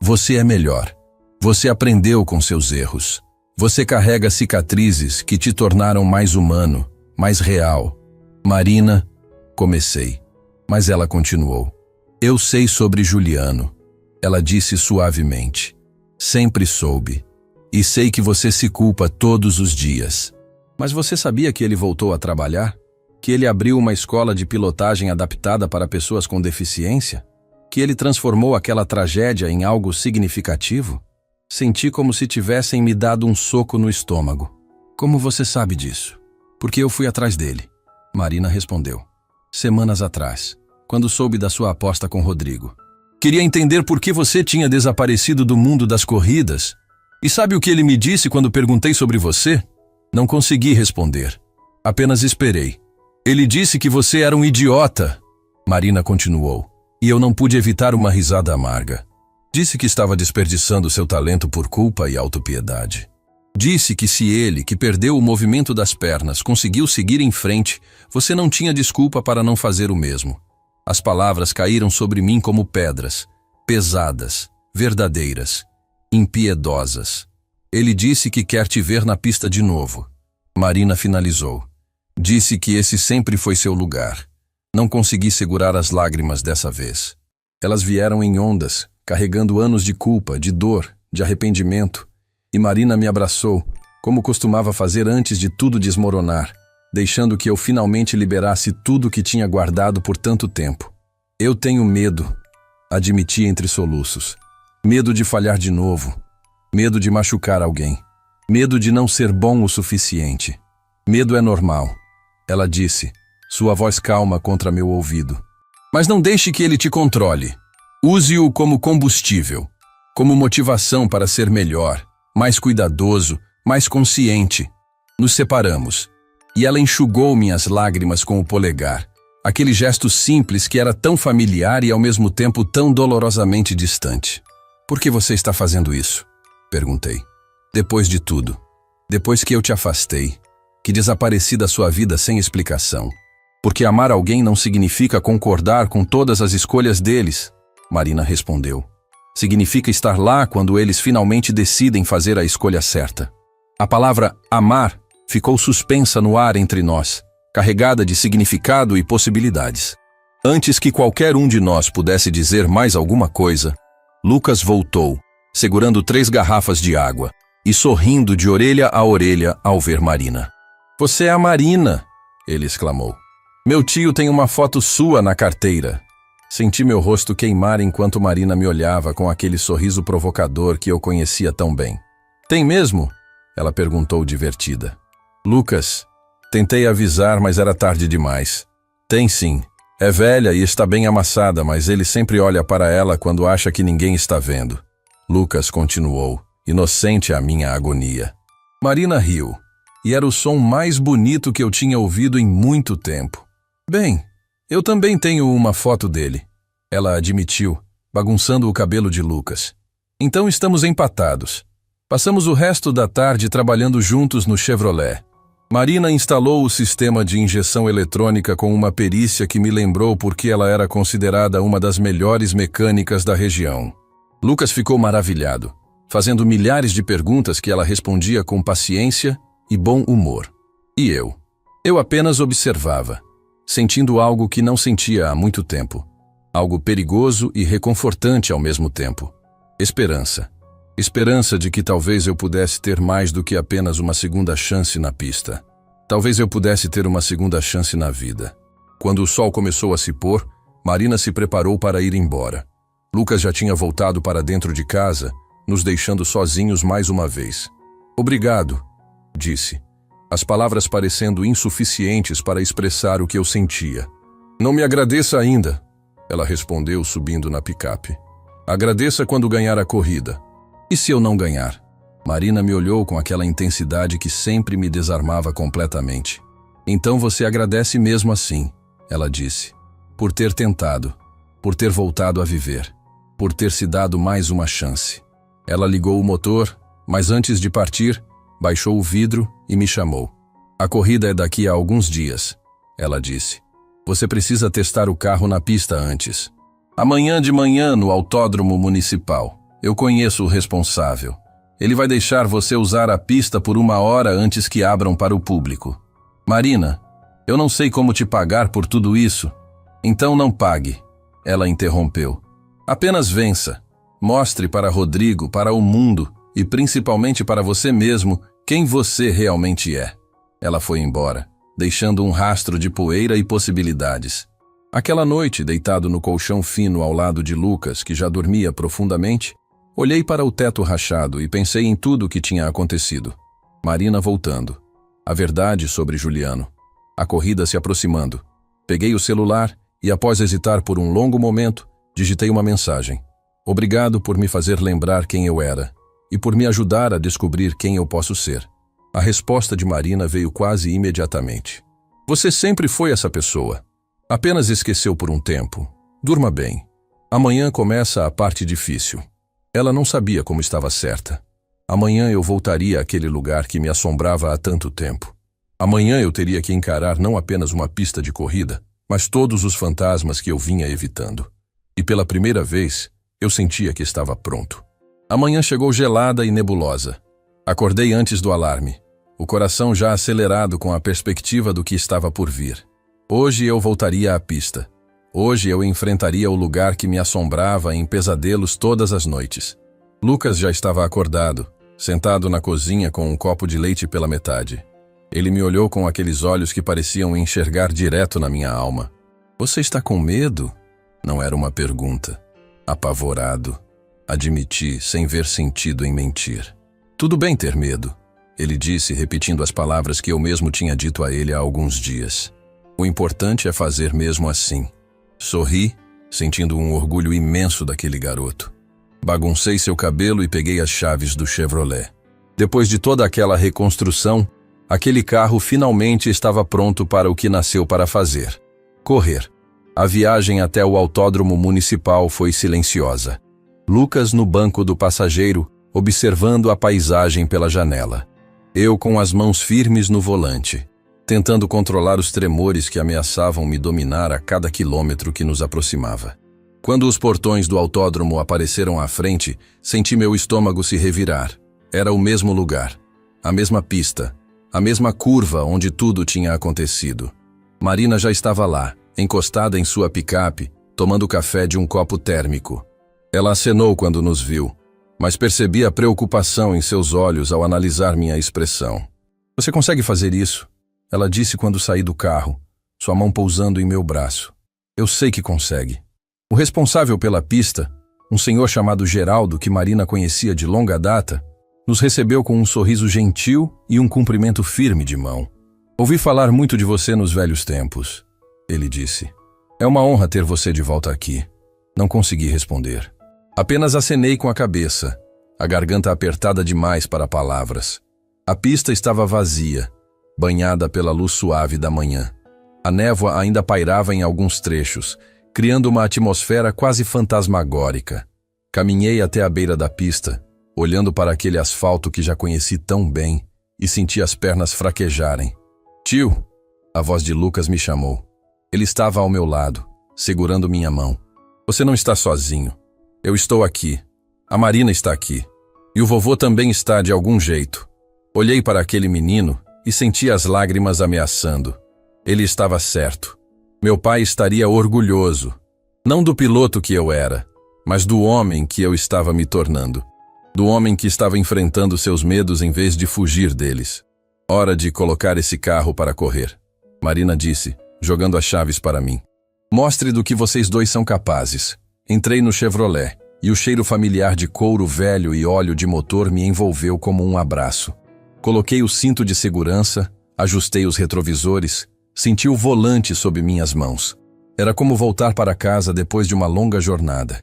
Você é melhor. Você aprendeu com seus erros. Você carrega cicatrizes que te tornaram mais humano, mais real. Marina, comecei, mas ela continuou. Eu sei sobre Juliano. Ela disse suavemente. Sempre soube. E sei que você se culpa todos os dias. Mas você sabia que ele voltou a trabalhar? Que ele abriu uma escola de pilotagem adaptada para pessoas com deficiência? Que ele transformou aquela tragédia em algo significativo? Senti como se tivessem me dado um soco no estômago. Como você sabe disso? Porque eu fui atrás dele. Marina respondeu. Semanas atrás, quando soube da sua aposta com Rodrigo. Queria entender por que você tinha desaparecido do mundo das corridas. E sabe o que ele me disse quando perguntei sobre você? Não consegui responder. Apenas esperei. Ele disse que você era um idiota. Marina continuou. E eu não pude evitar uma risada amarga. Disse que estava desperdiçando seu talento por culpa e autopiedade. Disse que se ele, que perdeu o movimento das pernas, conseguiu seguir em frente, você não tinha desculpa para não fazer o mesmo. As palavras caíram sobre mim como pedras, pesadas, verdadeiras, impiedosas. Ele disse que quer te ver na pista de novo. Marina finalizou. Disse que esse sempre foi seu lugar. Não consegui segurar as lágrimas dessa vez. Elas vieram em ondas, carregando anos de culpa, de dor, de arrependimento. E Marina me abraçou, como costumava fazer antes de tudo desmoronar, deixando que eu finalmente liberasse tudo que tinha guardado por tanto tempo. Eu tenho medo, admiti entre soluços. Medo de falhar de novo. Medo de machucar alguém. Medo de não ser bom o suficiente. Medo é normal, ela disse, sua voz calma contra meu ouvido. Mas não deixe que ele te controle. Use-o como combustível, como motivação para ser melhor, mais cuidadoso, mais consciente. Nos separamos, e ela enxugou minhas lágrimas com o polegar, aquele gesto simples que era tão familiar e ao mesmo tempo tão dolorosamente distante. Por que você está fazendo isso? Perguntei. Depois de tudo, depois que eu te afastei, que desapareci da sua vida sem explicação. Porque amar alguém não significa concordar com todas as escolhas deles, Marina respondeu. Significa estar lá quando eles finalmente decidem fazer a escolha certa. A palavra amar ficou suspensa no ar entre nós, carregada de significado e possibilidades. Antes que qualquer um de nós pudesse dizer mais alguma coisa, Lucas voltou, segurando 3 garrafas de água e sorrindo de orelha a orelha ao ver Marina. Você é a Marina, ele exclamou. Meu tio tem uma foto sua na carteira. Senti meu rosto queimar enquanto Marina me olhava com aquele sorriso provocador que eu conhecia tão bem. Tem mesmo? Ela perguntou divertida. Lucas, tentei avisar, mas era tarde demais. Tem sim. É velha e está bem amassada, mas ele sempre olha para ela quando acha que ninguém está vendo. Lucas continuou, inocente à minha agonia. Marina riu, e era o som mais bonito que eu tinha ouvido em muito tempo. Bem, eu também tenho uma foto dele, ela admitiu, bagunçando o cabelo de Lucas. Então estamos empatados. Passamos o resto da tarde trabalhando juntos no Chevrolet. Marina instalou o sistema de injeção eletrônica com uma perícia que me lembrou porque ela era considerada uma das melhores mecânicas da região. Lucas ficou maravilhado, fazendo milhares de perguntas que ela respondia com paciência e bom humor. E eu? Eu apenas observava, sentindo algo que não sentia há muito tempo. Algo perigoso e reconfortante ao mesmo tempo. Esperança. Esperança de que talvez eu pudesse ter mais do que apenas uma segunda chance na pista. Talvez eu pudesse ter uma segunda chance na vida. Quando o sol começou a se pôr, Marina se preparou para ir embora. Lucas já tinha voltado para dentro de casa, nos deixando sozinhos mais uma vez. Obrigado, disse, as palavras parecendo insuficientes para expressar o que eu sentia. Não me agradeça ainda, ela respondeu subindo na picape. Agradeça quando ganhar a corrida. E se eu não ganhar? Marina me olhou com aquela intensidade que sempre me desarmava completamente. Então você agradece mesmo assim, ela disse, por ter tentado, por ter voltado a viver, por ter se dado mais uma chance. Ela ligou o motor, mas antes de partir, baixou o vidro e me chamou. A corrida é daqui a alguns dias, ela disse. Você precisa testar o carro na pista antes. Amanhã de manhã no autódromo municipal. Eu conheço o responsável. Ele vai deixar você usar a pista por 1 hora antes que abram para o público. Marina, eu não sei como te pagar por tudo isso. Então não pague, ela interrompeu. Apenas vença. Mostre para Rodrigo, para o mundo e principalmente para você mesmo quem você realmente é. Ela foi embora, deixando um rastro de poeira e possibilidades. Aquela noite, deitado no colchão fino ao lado de Lucas, que já dormia profundamente, olhei para o teto rachado e pensei em tudo o que tinha acontecido. Marina voltando. A verdade sobre Juliano. A corrida se aproximando. Peguei o celular e, após hesitar por um longo momento, digitei uma mensagem. Obrigado por me fazer lembrar quem eu era e por me ajudar a descobrir quem eu posso ser. A resposta de Marina veio quase imediatamente. Você sempre foi essa pessoa. Apenas esqueceu por um tempo. Durma bem. Amanhã começa a parte difícil. Ela não sabia como estava certa. Amanhã eu voltaria àquele lugar que me assombrava há tanto tempo. Amanhã eu teria que encarar não apenas uma pista de corrida, mas todos os fantasmas que eu vinha evitando. E pela primeira vez, eu sentia que estava pronto. A manhã chegou gelada e nebulosa. Acordei antes do alarme, o coração já acelerado com a perspectiva do que estava por vir. Hoje eu voltaria à pista. Hoje eu enfrentaria o lugar que me assombrava em pesadelos todas as noites. Lucas já estava acordado, sentado na cozinha com um copo de leite pela metade. Ele me olhou com aqueles olhos que pareciam enxergar direto na minha alma. "Você está com medo?" Não era uma pergunta. Apavorado, admiti, sem ver sentido em mentir. "Tudo bem ter medo", ele disse, repetindo as palavras que eu mesmo tinha dito a ele há alguns dias. "O importante é fazer mesmo assim." Sorri, sentindo um orgulho imenso daquele garoto. Baguncei seu cabelo e peguei as chaves do Chevrolet. Depois de toda aquela reconstrução, aquele carro finalmente estava pronto para o que nasceu para fazer: correr. A viagem até o autódromo municipal foi silenciosa. Lucas no banco do passageiro, observando a paisagem pela janela. Eu com as mãos firmes no volante, tentando controlar os tremores que ameaçavam me dominar a cada quilômetro que nos aproximava. Quando os portões do autódromo apareceram à frente, senti meu estômago se revirar. Era o mesmo lugar, a mesma pista, a mesma curva onde tudo tinha acontecido. Marina já estava lá, encostada em sua picape, tomando café de um copo térmico. Ela acenou quando nos viu, mas percebi a preocupação em seus olhos ao analisar minha expressão. "Você consegue fazer isso?" Ela disse quando saí do carro, sua mão pousando em meu braço. "Eu sei que consegue." O responsável pela pista, um senhor chamado Geraldo, que Marina conhecia de longa data, nos recebeu com um sorriso gentil e um cumprimento firme de mão. "Ouvi falar muito de você nos velhos tempos", ele disse. "É uma honra ter você de volta aqui." Não consegui responder. Apenas acenei com a cabeça, a garganta apertada demais para palavras. A pista estava vazia, banhada pela luz suave da manhã. A névoa ainda pairava em alguns trechos, criando uma atmosfera quase fantasmagórica. Caminhei até a beira da pista, olhando para aquele asfalto que já conheci tão bem, e senti as pernas fraquejarem. "Tio!" A voz de Lucas me chamou. Ele estava ao meu lado, segurando minha mão. "Você não está sozinho. Eu estou aqui. A Marina está aqui. E o vovô também está de algum jeito." Olhei para aquele menino e senti as lágrimas ameaçando. Ele estava certo. Meu pai estaria orgulhoso, não do piloto que eu era, mas do homem que eu estava me tornando. Do homem que estava enfrentando seus medos em vez de fugir deles. "Hora de colocar esse carro para correr", Marina disse, jogando as chaves para mim. "Mostre do que vocês dois são capazes." Entrei no Chevrolet, e o cheiro familiar de couro velho e óleo de motor me envolveu como um abraço. Coloquei o cinto de segurança, ajustei os retrovisores, senti o volante sob minhas mãos. Era como voltar para casa depois de uma longa jornada.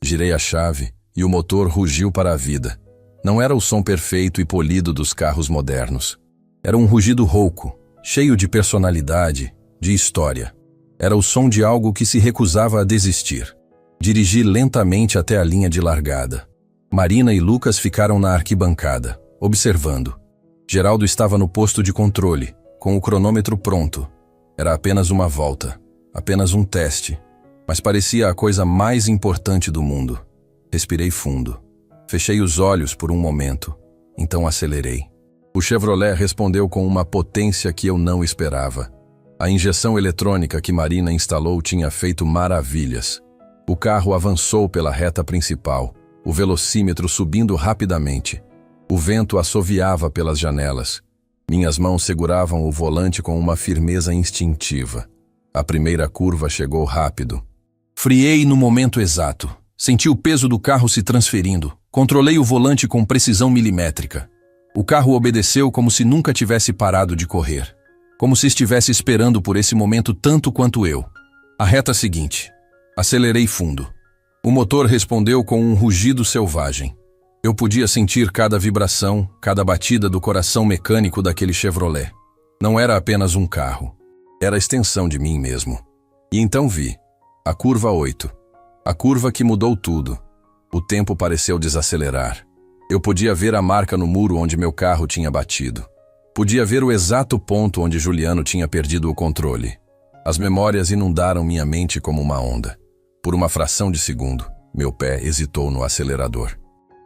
Girei a chave e o motor rugiu para a vida. Não era o som perfeito e polido dos carros modernos. Era um rugido rouco, cheio de personalidade, de história. Era o som de algo que se recusava a desistir. Dirigi lentamente até a linha de largada. Marina e Lucas ficaram na arquibancada, observando. Geraldo estava no posto de controle, com o cronômetro pronto. Era apenas uma volta, apenas um teste, mas parecia a coisa mais importante do mundo. Respirei fundo. Fechei os olhos por um momento, então acelerei. O Chevrolet respondeu com uma potência que eu não esperava. A injeção eletrônica que Marina instalou tinha feito maravilhas. O carro avançou pela reta principal, o velocímetro subindo rapidamente. O vento assoviava pelas janelas. Minhas mãos seguravam o volante com uma firmeza instintiva. A primeira curva chegou rápido. Friei no momento exato. Senti o peso do carro se transferindo. Controlei o volante com precisão milimétrica. O carro obedeceu como se nunca tivesse parado de correr. Como se estivesse esperando por esse momento tanto quanto eu. A reta seguinte. Acelerei fundo. O motor respondeu com um rugido selvagem. Eu podia sentir cada vibração, cada batida do coração mecânico daquele Chevrolet. Não era apenas um carro. Era a extensão de mim mesmo. E então vi. A curva 8. A curva que mudou tudo. O tempo pareceu desacelerar. Eu podia ver a marca no muro onde meu carro tinha batido. Podia ver o exato ponto onde Juliano tinha perdido o controle. As memórias inundaram minha mente como uma onda. Por uma fração de segundo, meu pé hesitou no acelerador.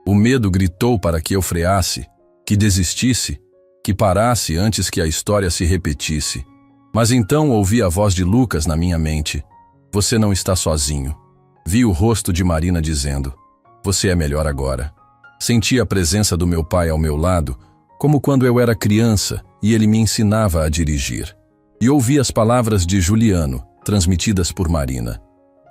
O medo gritou para que eu freasse, que desistisse, que parasse antes que a história se repetisse. Mas então ouvi a voz de Lucas na minha mente. Você não está sozinho. Vi o rosto de Marina dizendo, você é melhor agora. Senti a presença do meu pai ao meu lado, como quando eu era criança e ele me ensinava a dirigir. E ouvi as palavras de Juliano, transmitidas por Marina.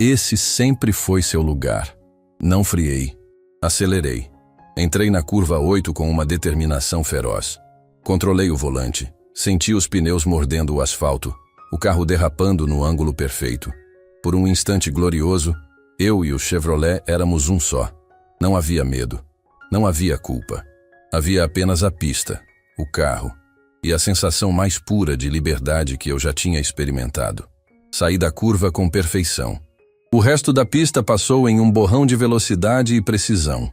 Esse sempre foi seu lugar. Não friei. Acelerei. Entrei na curva 8 com uma determinação feroz. Controlei o volante. Senti os pneus mordendo o asfalto, o carro derrapando no ângulo perfeito. Por um instante glorioso, eu e o Chevrolet éramos um só. Não havia medo. Não havia culpa. Havia apenas a pista, o carro, e a sensação mais pura de liberdade que eu já tinha experimentado. Saí da curva com perfeição. O resto da pista passou em um borrão de velocidade e precisão.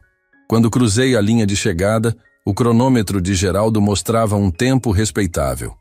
Quando cruzei a linha de chegada, o cronômetro de Geraldo mostrava um tempo respeitável.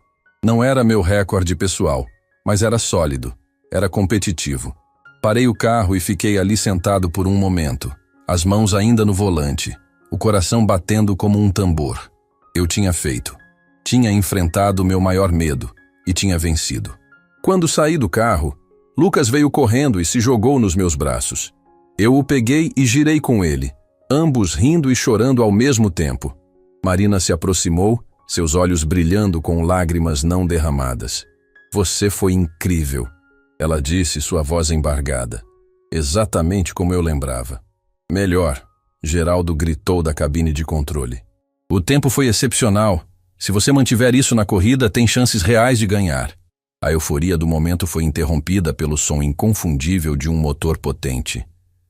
Não era meu recorde pessoal, mas era sólido, era competitivo. Parei o carro e fiquei ali sentado por um momento, as mãos ainda no volante, o coração batendo como um tambor. Eu tinha feito. Tinha enfrentado o meu maior medo e tinha vencido. Quando saí do carro, Lucas veio correndo e se jogou nos meus braços. Eu o peguei e girei com ele, ambos rindo e chorando ao mesmo tempo. Marina se aproximou, seus olhos brilhando com lágrimas não derramadas. Você foi incrível, ela disse, sua voz embargada. Exatamente como eu lembrava. Melhor, Geraldo gritou da cabine de controle. O tempo foi excepcional. Se você mantiver isso na corrida, tem chances reais de ganhar. A euforia do momento foi interrompida pelo som inconfundível de um motor potente.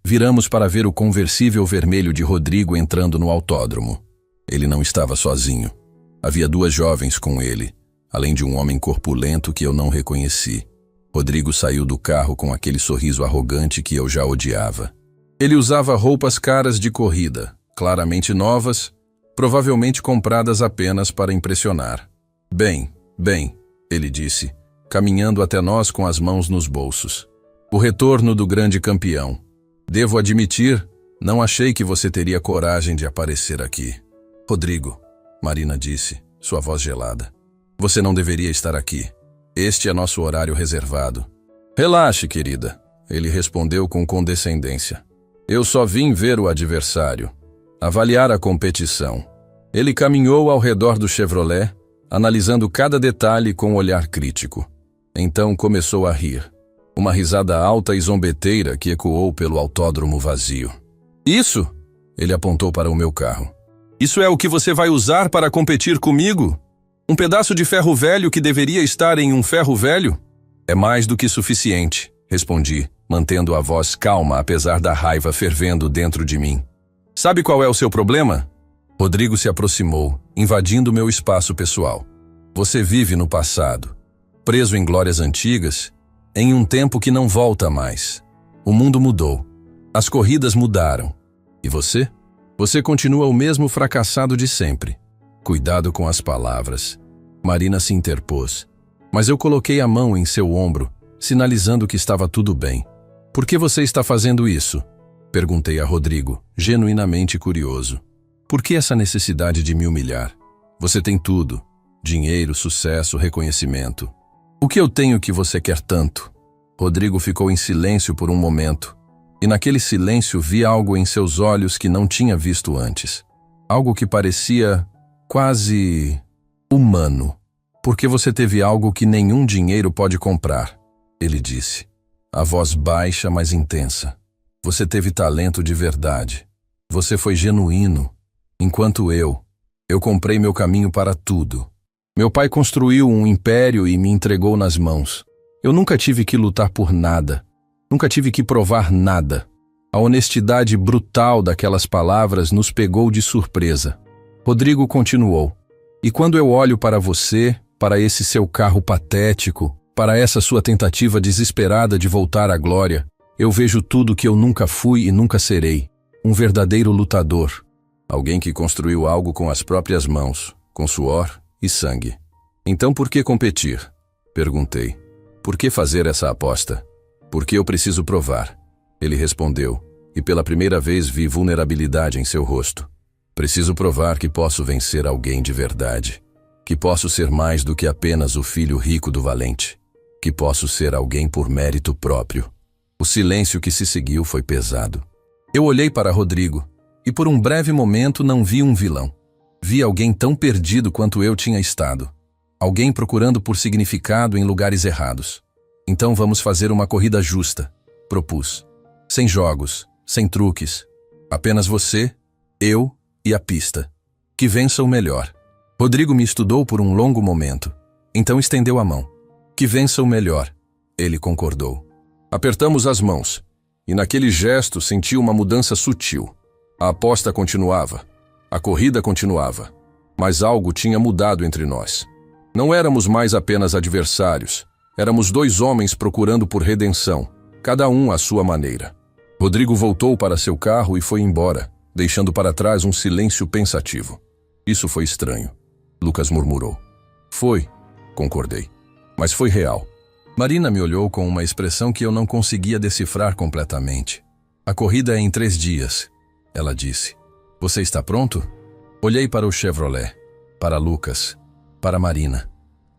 Viramos para ver o conversível vermelho de Rodrigo entrando no autódromo. Ele não estava sozinho. Havia duas jovens com ele, além de um homem corpulento que eu não reconheci. Rodrigo saiu do carro com aquele sorriso arrogante que eu já odiava. Ele usava roupas caras de corrida, claramente novas, provavelmente compradas apenas para impressionar. Bem, ele disse, caminhando até nós com as mãos nos bolsos. O retorno do grande campeão. Devo admitir, não achei que você teria coragem de aparecer aqui. Rodrigo, Marina disse, sua voz gelada. Você não deveria estar aqui. Este é nosso horário reservado. Relaxe, querida, ele respondeu com condescendência. Eu só vim ver o adversário, avaliar a competição. Ele caminhou ao redor do Chevrolet, analisando cada detalhe com um olhar crítico. Então começou a rir. Uma risada alta e zombeteira que ecoou pelo autódromo vazio. Isso? Ele apontou para o meu carro. Isso é o que você vai usar para competir comigo? Um pedaço de ferro velho que deveria estar em um ferro velho? É mais do que suficiente, respondi, mantendo a voz calma apesar da raiva fervendo dentro de mim. Sabe qual é o seu problema? Rodrigo se aproximou, invadindo meu espaço pessoal. Você vive no passado, preso em glórias antigas, em um tempo que não volta mais. O mundo mudou. As corridas mudaram. E você? Você continua o mesmo fracassado de sempre. Cuidado com as palavras. Marina se interpôs. Mas eu coloquei a mão em seu ombro, sinalizando que estava tudo bem. Por que você está fazendo isso? Perguntei a Rodrigo, genuinamente curioso. Por que essa necessidade de me humilhar? Você tem tudo. Dinheiro, sucesso, reconhecimento. O que eu tenho que você quer tanto? Rodrigo ficou em silêncio por um momento. E naquele silêncio vi algo em seus olhos que não tinha visto antes. Algo que parecia quase humano. Porque você teve algo que nenhum dinheiro pode comprar, ele disse. A voz baixa, mas intensa. Você teve talento de verdade. Você foi genuíno. Enquanto eu comprei meu caminho para tudo. Meu pai construiu um império e me entregou nas mãos. Eu nunca tive que lutar por nada. Nunca tive que provar nada. A honestidade brutal daquelas palavras nos pegou de surpresa. Rodrigo continuou. E quando eu olho para você, para esse seu carro patético, para essa sua tentativa desesperada de voltar à glória, eu vejo tudo que eu nunca fui e nunca serei. Um verdadeiro lutador. Alguém que construiu algo com as próprias mãos, com suor e sangue. Então por que competir? Perguntei. Por que fazer essa aposta? Porque eu preciso provar. Ele respondeu, e pela primeira vez vi vulnerabilidade em seu rosto. Preciso provar que posso vencer alguém de verdade. Que posso ser mais do que apenas o filho rico do valente. Que posso ser alguém por mérito próprio. O silêncio que se seguiu foi pesado. Eu olhei para Rodrigo, e por um breve momento não vi um vilão. Vi alguém tão perdido quanto eu tinha estado. Alguém procurando por significado em lugares errados. Então vamos fazer uma corrida justa, propus. Sem jogos, sem truques. Apenas você, eu e a pista. Que vença o melhor. Rodrigo me estudou por um longo momento. Então estendeu a mão. Que vença o melhor. Ele concordou. Apertamos as mãos, e naquele gesto senti uma mudança sutil. A aposta continuava. A corrida continuava. Mas algo tinha mudado entre nós. Não éramos mais apenas adversários. Éramos dois homens procurando por redenção, cada um à sua maneira. Rodrigo voltou para seu carro e foi embora, deixando para trás um silêncio pensativo. Isso foi estranho. Lucas murmurou. Foi, concordei. Mas foi real. Marina me olhou com uma expressão que eu não conseguia decifrar completamente. A corrida é em 3 dias, ela disse. Você está pronto? Olhei para o Chevrolet, para Lucas, para Marina.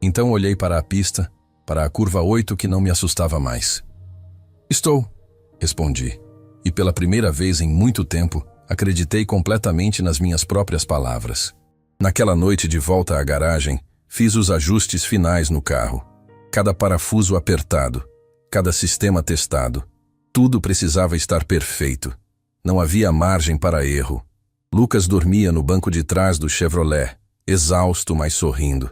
Então olhei para a pista, para a curva 8 que não me assustava mais. Estou, respondi. E pela primeira vez em muito tempo, acreditei completamente nas minhas próprias palavras. Naquela noite de volta à garagem, fiz os ajustes finais no carro. Cada parafuso apertado, cada sistema testado. Tudo precisava estar perfeito. Não havia margem para erro. Lucas dormia no banco de trás do Chevrolet, exausto, mas sorrindo.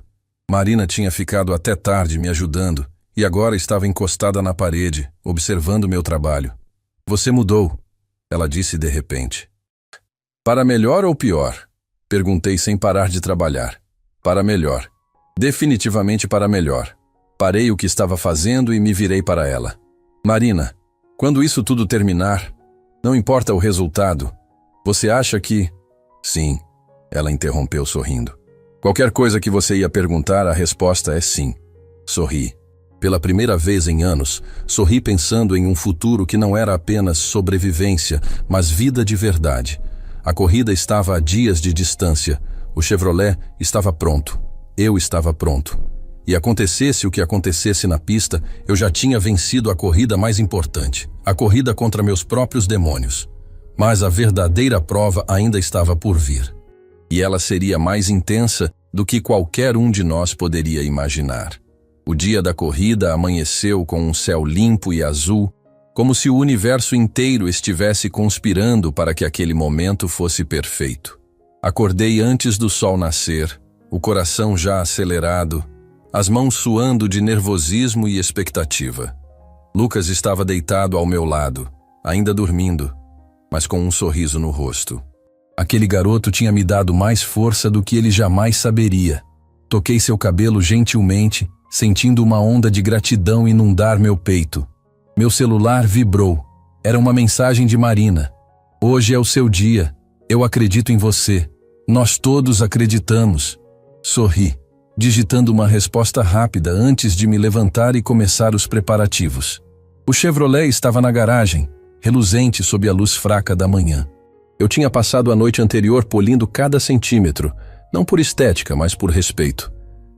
Marina tinha ficado até tarde me ajudando e agora estava encostada na parede, observando meu trabalho. Você mudou, ela disse de repente. Para melhor ou pior? Perguntei sem parar de trabalhar. Para melhor. Definitivamente para melhor. Parei o que estava fazendo e me virei para ela. Marina, quando isso tudo terminar, não importa o resultado, você acha que... Sim, ela interrompeu sorrindo. Qualquer coisa que você ia perguntar, a resposta é sim. Sorri. Pela primeira vez em anos, sorri pensando em um futuro que não era apenas sobrevivência, mas vida de verdade. A corrida estava a dias de distância. O Chevrolet estava pronto. Eu estava pronto. E acontecesse o que acontecesse na pista, eu já tinha vencido a corrida mais importante, a corrida contra meus próprios demônios. Mas a verdadeira prova ainda estava por vir. E ela seria mais intensa do que qualquer um de nós poderia imaginar. O dia da corrida amanheceu com um céu limpo e azul, como se o universo inteiro estivesse conspirando para que aquele momento fosse perfeito. Acordei antes do sol nascer, o coração já acelerado, as mãos suando de nervosismo e expectativa. Lucas estava deitado ao meu lado, ainda dormindo, mas com um sorriso no rosto. Aquele garoto tinha me dado mais força do que ele jamais saberia. Toquei seu cabelo gentilmente, sentindo uma onda de gratidão inundar meu peito. Meu celular vibrou. Era uma mensagem de Marina. Hoje é o seu dia. Eu acredito em você. Nós todos acreditamos. Sorri, digitando uma resposta rápida antes de me levantar e começar os preparativos. O Chevrolet estava na garagem, reluzente sob a luz fraca da manhã. Eu tinha passado a noite anterior polindo cada centímetro, não por estética, mas por respeito.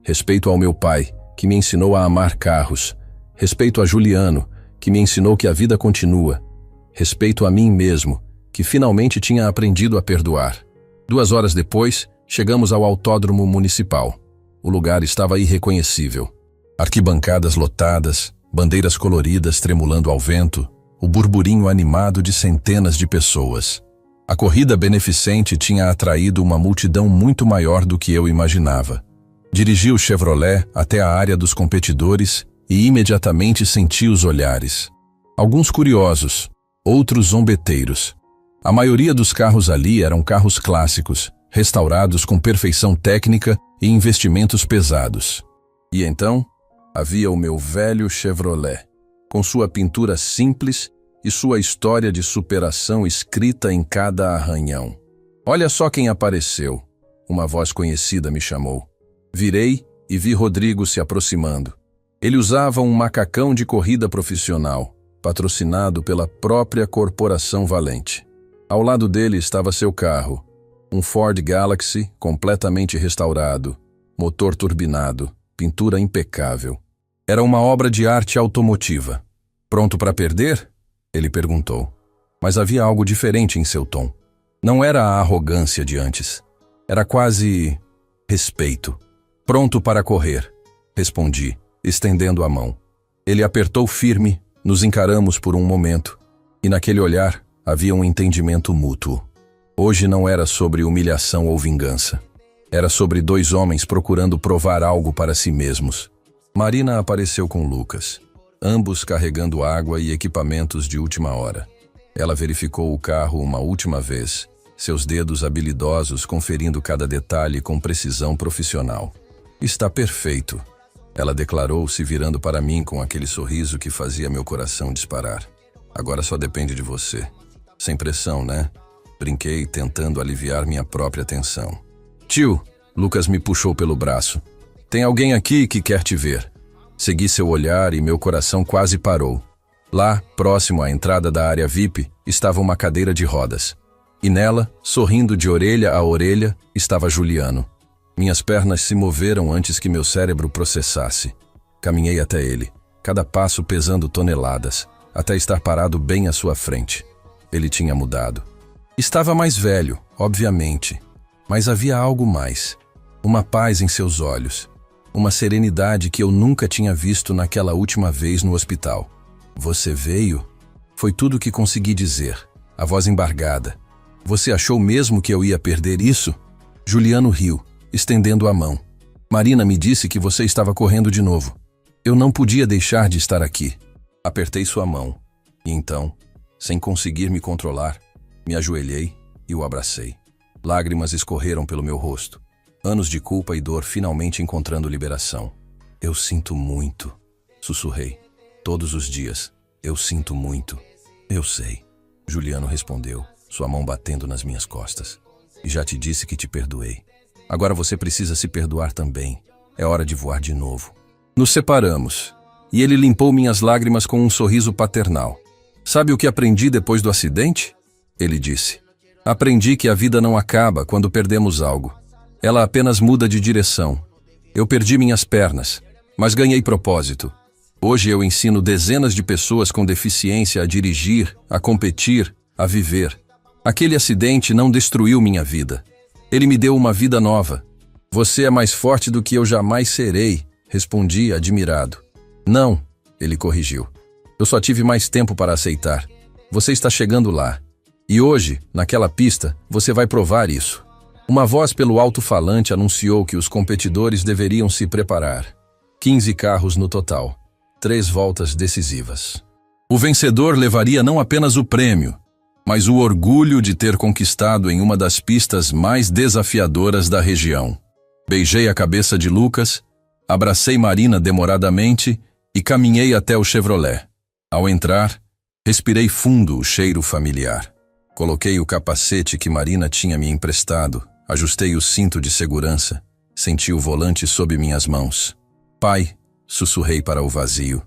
Respeito ao meu pai, que me ensinou a amar carros. Respeito a Juliano, que me ensinou que a vida continua. Respeito a mim mesmo, que finalmente tinha aprendido a perdoar. 2 horas depois, chegamos ao autódromo municipal. O lugar estava irreconhecível. Arquibancadas lotadas, bandeiras coloridas tremulando ao vento, o burburinho animado de centenas de pessoas. A corrida beneficente tinha atraído uma multidão muito maior do que eu imaginava. Dirigi o Chevrolet até a área dos competidores e imediatamente senti os olhares. Alguns curiosos, outros zombeteiros. A maioria dos carros ali eram carros clássicos, restaurados com perfeição técnica e investimentos pesados. E então, havia o meu velho Chevrolet, com sua pintura simples e sua história de superação escrita em cada arranhão. Olha só quem apareceu. Uma voz conhecida me chamou. Virei e vi Rodrigo se aproximando. Ele usava um macacão de corrida profissional, patrocinado pela própria Corporação Valente. Ao lado dele estava seu carro, um Ford Galaxy completamente restaurado, motor turbinado, pintura impecável. Era uma obra de arte automotiva. Pronto para perder? Ele perguntou. Mas havia algo diferente em seu tom. Não era a arrogância de antes. Era quase respeito. Pronto para correr, respondi, estendendo a mão. Ele apertou firme, nos encaramos por um momento, e naquele olhar havia um entendimento mútuo. Hoje não era sobre humilhação ou vingança. Era sobre dois homens procurando provar algo para si mesmos. Marina apareceu com Lucas, ambos carregando água e equipamentos de última hora. Ela verificou o carro uma última vez, seus dedos habilidosos conferindo cada detalhe com precisão profissional. Está perfeito, ela declarou, se virando para mim com aquele sorriso que fazia meu coração disparar. Agora só depende de você. Sem pressão, né? Brinquei, tentando aliviar minha própria tensão. Tio, Lucas me puxou pelo braço. Tem alguém aqui que quer te ver. Segui seu olhar e meu coração quase parou. Lá, próximo à entrada da área VIP, estava uma cadeira de rodas. E nela, sorrindo de orelha a orelha, estava Juliano. Minhas pernas se moveram antes que meu cérebro processasse. Caminhei até ele, cada passo pesando toneladas, até estar parado bem à sua frente. Ele tinha mudado. Estava mais velho, obviamente, mas havia algo mais. Uma paz em seus olhos. Uma serenidade que eu nunca tinha visto naquela última vez no hospital. Você veio? Foi tudo o que consegui dizer, a voz embargada. Você achou mesmo que eu ia perder isso? Juliano riu, estendendo a mão. Marina me disse que você estava correndo de novo. Eu não podia deixar de estar aqui. Apertei sua mão. E então, sem conseguir me controlar, me ajoelhei e o abracei. Lágrimas escorreram pelo meu rosto. Anos de culpa e dor finalmente encontrando liberação. Eu sinto muito, sussurrei. Todos os dias. Eu sinto muito. Eu sei. Juliano respondeu, sua mão batendo nas minhas costas. E já te disse que te perdoei. Agora você precisa se perdoar também. É hora de voar de novo. Nos separamos. E ele limpou minhas lágrimas com um sorriso paternal. Sabe o que aprendi depois do acidente? Ele disse. Aprendi que a vida não acaba quando perdemos algo. Ela apenas muda de direção. Eu perdi minhas pernas, mas ganhei propósito. Hoje eu ensino dezenas de pessoas com deficiência a dirigir, a competir, a viver. Aquele acidente não destruiu minha vida. Ele me deu uma vida nova. Você é mais forte do que eu jamais serei, respondi admirado. Não, ele corrigiu. Eu só tive mais tempo para aceitar. Você está chegando lá. E hoje, naquela pista, você vai provar isso. Uma voz pelo alto-falante anunciou que os competidores deveriam se preparar. 15 carros no total. 3 voltas decisivas. O vencedor levaria não apenas o prêmio, mas o orgulho de ter conquistado em uma das pistas mais desafiadoras da região. Beijei a cabeça de Lucas, abracei Marina demoradamente e caminhei até o Chevrolet. Ao entrar, respirei fundo o cheiro familiar. Coloquei o capacete que Marina tinha me emprestado, ajustei o cinto de segurança, senti o volante sob minhas mãos. Pai, sussurrei para o vazio,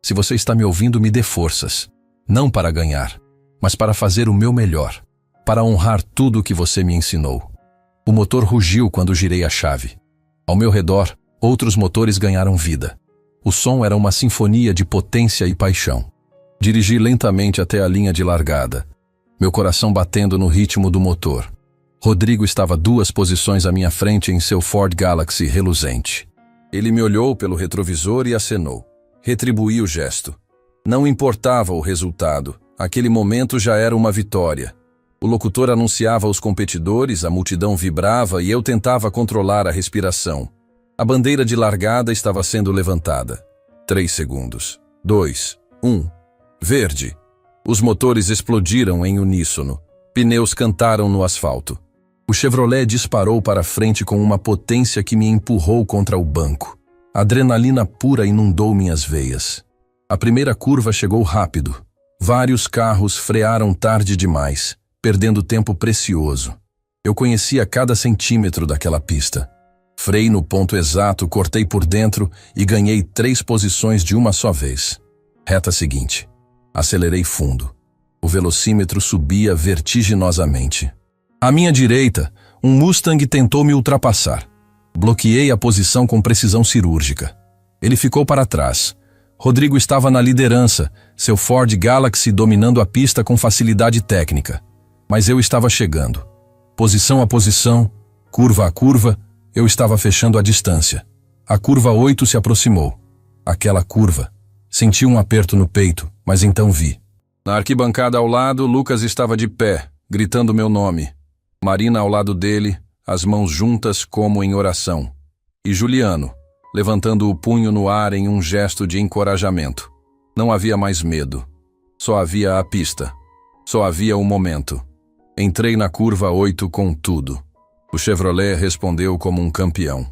se você está me ouvindo, me dê forças. Não para ganhar, mas para fazer o meu melhor, para honrar tudo o que você me ensinou. O motor rugiu quando girei a chave. Ao meu redor, outros motores ganharam vida. O som era uma sinfonia de potência e paixão. Dirigi lentamente até a linha de largada, meu coração batendo no ritmo do motor. Rodrigo estava 2 posições à minha frente em seu Ford Galaxy reluzente. Ele me olhou pelo retrovisor e acenou. Retribuí o gesto. Não importava o resultado, aquele momento já era uma vitória. O locutor anunciava os competidores, a multidão vibrava e eu tentava controlar a respiração. A bandeira de largada estava sendo levantada. 3 segundos. 2, 1. Verde. Os motores explodiram em uníssono. Pneus cantaram no asfalto. O Chevrolet disparou para frente com uma potência que me empurrou contra o banco. Adrenalina pura inundou minhas veias. A primeira curva chegou rápido. Vários carros frearam tarde demais, perdendo tempo precioso. Eu conhecia cada centímetro daquela pista. Freei no ponto exato, cortei por dentro e ganhei 3 posições de uma só vez. Reta seguinte. Acelerei fundo. O velocímetro subia vertiginosamente. À minha direita, um Mustang tentou me ultrapassar. Bloqueei a posição com precisão cirúrgica. Ele ficou para trás. Rodrigo estava na liderança, seu Ford Galaxy dominando a pista com facilidade técnica. Mas eu estava chegando. Posição a posição, curva a curva, eu estava fechando a distância. A curva 8 se aproximou. Aquela curva. Senti um aperto no peito, mas então vi. Na arquibancada ao lado, Lucas estava de pé, gritando meu nome. Marina ao lado dele, as mãos juntas como em oração. E Juliano, levantando o punho no ar em um gesto de encorajamento. Não havia mais medo. Só havia a pista. Só havia o momento. Entrei na curva 8 com tudo. O Chevrolet respondeu como um campeão.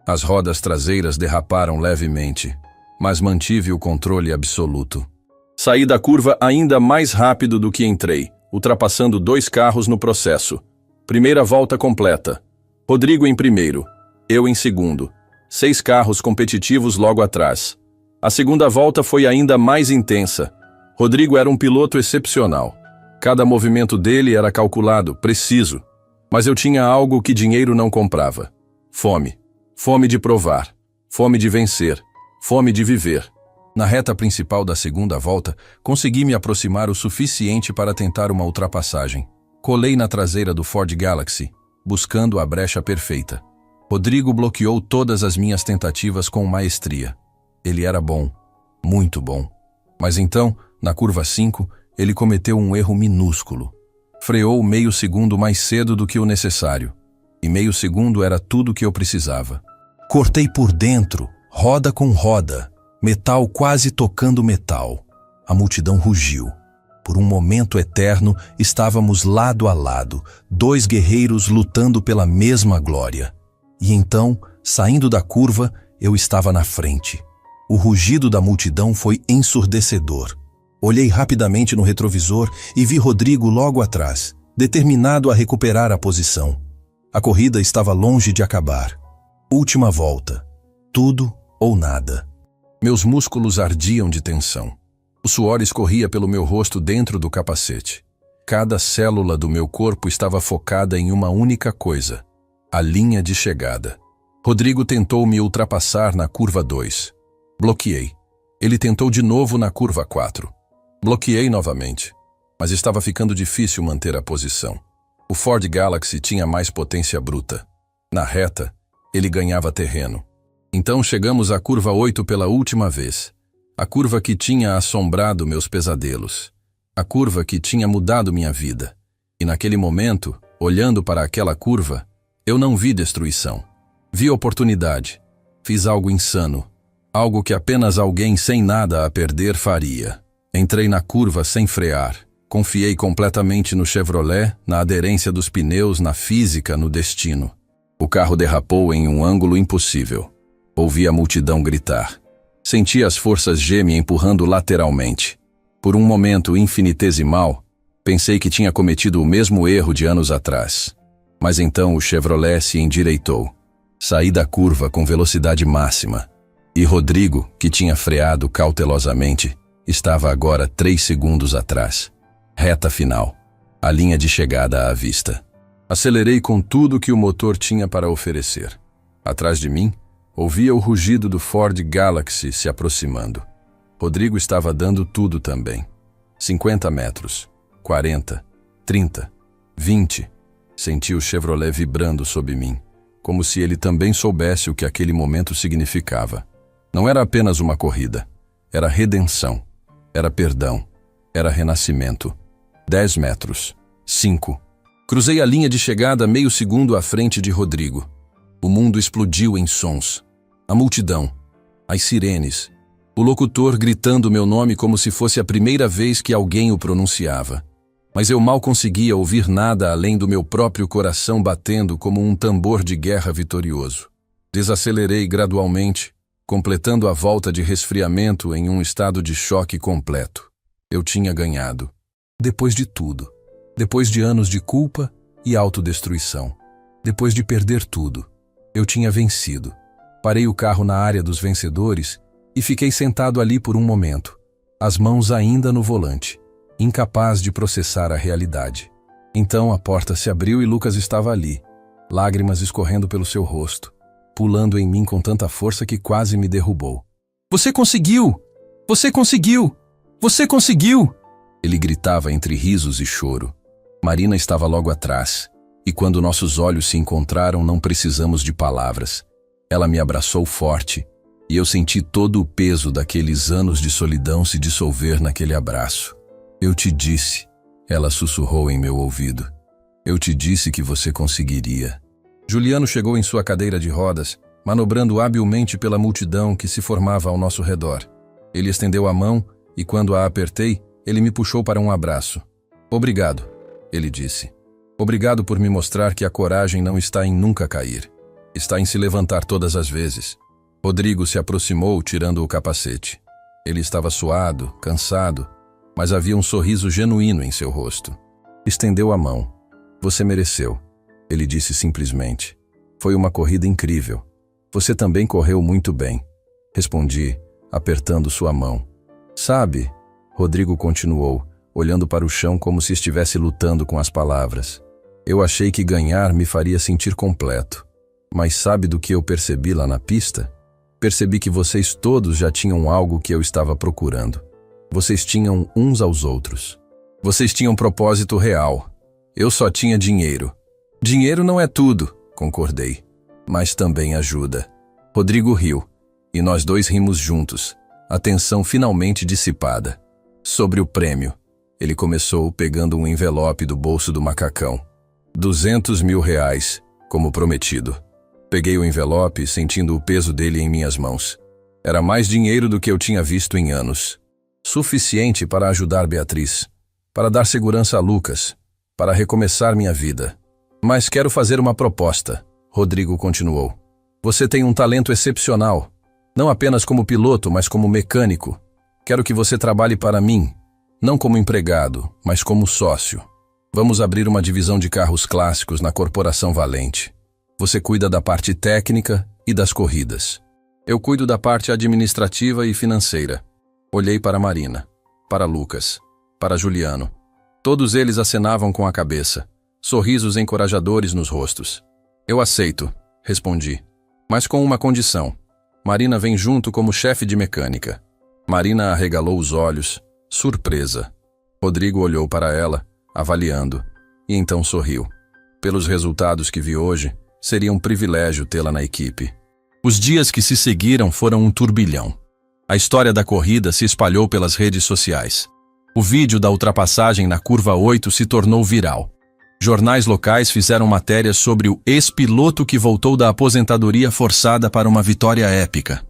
As rodas traseiras derraparam levemente, mas mantive o controle absoluto. Saí da curva ainda mais rápido do que entrei, ultrapassando 2 carros no processo. Primeira volta completa. Rodrigo em primeiro, eu em segundo. 6 carros competitivos logo atrás. A segunda volta foi ainda mais intensa. Rodrigo era um piloto excepcional. Cada movimento dele era calculado, preciso. Mas eu tinha algo que dinheiro não comprava. Fome. Fome de provar. Fome de vencer. Fome de viver. Na reta principal da segunda volta, consegui me aproximar o suficiente para tentar uma ultrapassagem. Colei na traseira do Ford Galaxy, buscando a brecha perfeita. Rodrigo bloqueou todas as minhas tentativas com maestria. Ele era bom, muito bom. Mas então, na curva 5, ele cometeu um erro minúsculo. Freou meio segundo mais cedo do que o necessário. E meio segundo era tudo o que eu precisava. Cortei por dentro, roda com roda, metal quase tocando metal. A multidão rugiu. Por um momento eterno, estávamos lado a lado, 2 guerreiros lutando pela mesma glória. E então, saindo da curva, eu estava na frente. O rugido da multidão foi ensurdecedor. Olhei rapidamente no retrovisor e vi Rodrigo logo atrás, determinado a recuperar a posição. A corrida estava longe de acabar. Última volta. Tudo ou nada. Meus músculos ardiam de tensão. O suor escorria pelo meu rosto dentro do capacete. Cada célula do meu corpo estava focada em uma única coisa: a linha de chegada. Rodrigo tentou me ultrapassar na curva 2. Bloqueei. Ele tentou de novo na curva 4. Bloqueei novamente, mas estava ficando difícil manter a posição. O Ford Galaxy tinha mais potência bruta. Na reta, ele ganhava terreno. Então chegamos à curva 8 pela última vez. A curva que tinha assombrado meus pesadelos. A curva que tinha mudado minha vida. E naquele momento, olhando para aquela curva, eu não vi destruição. Vi oportunidade. Fiz algo insano. Algo que apenas alguém sem nada a perder faria. Entrei na curva sem frear. Confiei completamente no Chevrolet, na aderência dos pneus, na física, no destino. O carro derrapou em um ângulo impossível. Ouvi a multidão gritar. Senti as forças G me empurrando lateralmente. Por um momento infinitesimal, pensei que tinha cometido o mesmo erro de anos atrás. Mas então o Chevrolet se endireitou. Saí da curva com velocidade máxima. E Rodrigo, que tinha freado cautelosamente, estava agora 3 segundos atrás. Reta final. A linha de chegada à vista. Acelerei com tudo que o motor tinha para oferecer. Atrás de mim, ouvia o rugido do Ford Galaxy se aproximando. Rodrigo estava dando tudo também. 50 metros, 40, 30, 20. Senti o Chevrolet vibrando sob mim, como se ele também soubesse o que aquele momento significava. Não era apenas uma corrida. Era redenção. Era perdão. Era renascimento. 10 metros. 5. Cruzei a linha de chegada meio segundo à frente de Rodrigo. O mundo explodiu em sons. A multidão. As sirenes. O locutor gritando meu nome como se fosse a primeira vez que alguém o pronunciava. Mas eu mal conseguia ouvir nada além do meu próprio coração batendo como um tambor de guerra vitorioso. Desacelerei gradualmente, completando a volta de resfriamento em um estado de choque completo. Eu tinha ganhado. Depois de tudo. Depois de anos de culpa, e autodestruição. Depois de perder tudo, eu tinha vencido. Parei o carro na área dos vencedores e fiquei sentado ali por um momento, as mãos ainda no volante, incapaz de processar a realidade. Então a porta se abriu e Lucas estava ali, lágrimas escorrendo pelo seu rosto, pulando em mim com tanta força que quase me derrubou. "Você conseguiu! Você conseguiu! Você conseguiu!" Ele gritava entre risos e choro. Marina estava logo atrás, e quando nossos olhos se encontraram não precisamos de palavras. Ela me abraçou forte, e eu senti todo o peso daqueles anos de solidão se dissolver naquele abraço. "Eu te disse", ela sussurrou em meu ouvido. "Eu te disse que você conseguiria." Juliano chegou em sua cadeira de rodas, manobrando habilmente pela multidão que se formava ao nosso redor. Ele estendeu a mão e, quando a apertei, ele me puxou para um abraço. "Obrigado", ele disse. "Obrigado por me mostrar que a coragem não está em nunca cair. Está em se levantar todas as vezes." Rodrigo se aproximou, tirando o capacete. Ele estava suado, cansado, mas havia um sorriso genuíno em seu rosto. Estendeu a mão. "Você mereceu", ele disse simplesmente. "Foi uma corrida incrível. Você também correu muito bem", respondi, apertando sua mão. "Sabe", Rodrigo continuou, olhando para o chão como se estivesse lutando com as palavras. "Eu achei que ganhar me faria sentir completo. Mas sabe do que eu percebi lá na pista? Percebi que vocês todos já tinham algo que eu estava procurando. Vocês tinham uns aos outros. Vocês tinham propósito real. Eu só tinha dinheiro. Dinheiro não é tudo", concordei, "mas também ajuda." Rodrigo riu, e nós dois rimos juntos, a tensão finalmente dissipada. "Sobre o prêmio", ele começou pegando um envelope do bolso do macacão. R$200 mil, como prometido. Peguei o envelope, sentindo o peso dele em minhas mãos. Era mais dinheiro do que eu tinha visto em anos. Suficiente para ajudar Beatriz, para dar segurança a Lucas, para recomeçar minha vida. "Mas quero fazer uma proposta", Rodrigo continuou. "Você tem um talento excepcional, não apenas como piloto, mas como mecânico. Quero que você trabalhe para mim, não como empregado, mas como sócio. Vamos abrir uma divisão de carros clássicos na Corporação Valente. Você cuida da parte técnica e das corridas. Eu cuido da parte administrativa e financeira." Olhei para Marina, para Lucas, para Juliano. Todos eles acenavam com a cabeça, sorrisos encorajadores nos rostos. "Eu aceito", respondi, "mas com uma condição. Marina vem junto como chefe de mecânica." Marina arregalou os olhos, surpresa. Rodrigo olhou para ela, avaliando, e então sorriu. Pelos resultados que vi hoje, seria um privilégio tê-la na equipe. Os dias que se seguiram foram um turbilhão. A história da corrida se espalhou pelas redes sociais. O vídeo da ultrapassagem na curva 8 se tornou viral. Jornais locais fizeram matérias sobre o ex-piloto que voltou da aposentadoria forçada para uma vitória épica.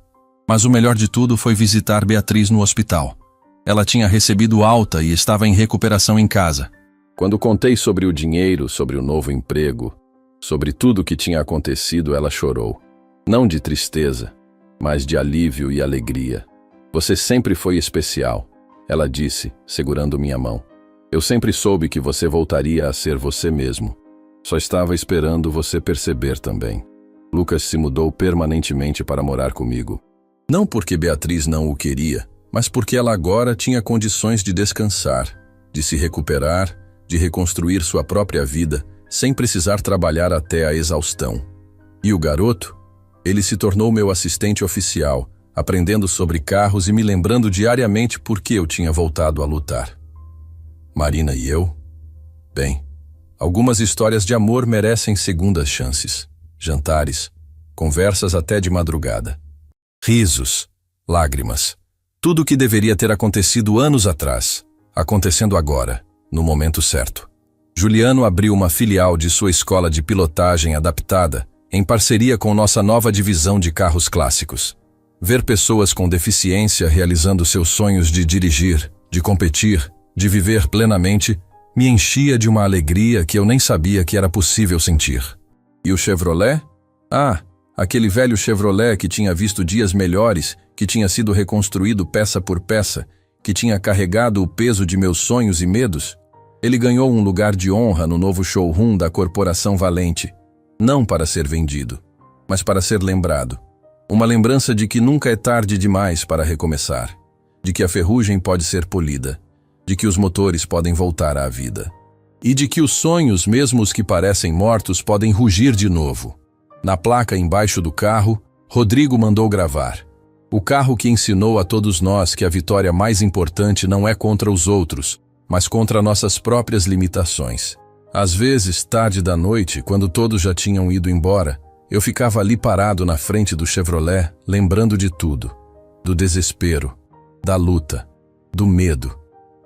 Mas o melhor de tudo foi visitar Beatriz no hospital. Ela tinha recebido alta e estava em recuperação em casa. Quando contei sobre o dinheiro, sobre o novo emprego, sobre tudo o que tinha acontecido, ela chorou. Não de tristeza, mas de alívio e alegria. "Você sempre foi especial", ela disse, segurando minha mão. "Eu sempre soube que você voltaria a ser você mesmo. Só estava esperando você perceber também." Lucas se mudou permanentemente para morar comigo. Não porque Beatriz não o queria, mas porque ela agora tinha condições de descansar, de se recuperar, de reconstruir sua própria vida, sem precisar trabalhar até a exaustão. E o garoto? Ele se tornou meu assistente oficial, aprendendo sobre carros e me lembrando diariamente por que eu tinha voltado a lutar. Marina e eu? Bem, algumas histórias de amor merecem segundas chances. Jantares, conversas até de madrugada. Risos, lágrimas. Tudo o que deveria ter acontecido anos atrás, acontecendo agora, no momento certo. Juliano abriu uma filial de sua escola de pilotagem adaptada, em parceria com nossa nova divisão de carros clássicos. Ver pessoas com deficiência realizando seus sonhos de dirigir, de competir, de viver plenamente, me enchia de uma alegria que eu nem sabia que era possível sentir. E o Chevrolet? Ah, aquele velho Chevrolet que tinha visto dias melhores, que tinha sido reconstruído peça por peça, que tinha carregado o peso de meus sonhos e medos. Ele ganhou um lugar de honra no novo showroom da Corporação Valente, não para ser vendido, mas para ser lembrado. Uma lembrança de que nunca é tarde demais para recomeçar, de que a ferrugem pode ser polida, de que os motores podem voltar à vida, e de que os sonhos, mesmo os que parecem mortos, podem rugir de novo. Na placa embaixo do carro, Rodrigo mandou gravar. O carro que ensinou a todos nós que a vitória mais importante não é contra os outros, mas contra nossas próprias limitações. Às vezes, tarde da noite, quando todos já tinham ido embora, eu ficava ali parado na frente do Chevrolet, lembrando de tudo. Do desespero, da luta, do medo,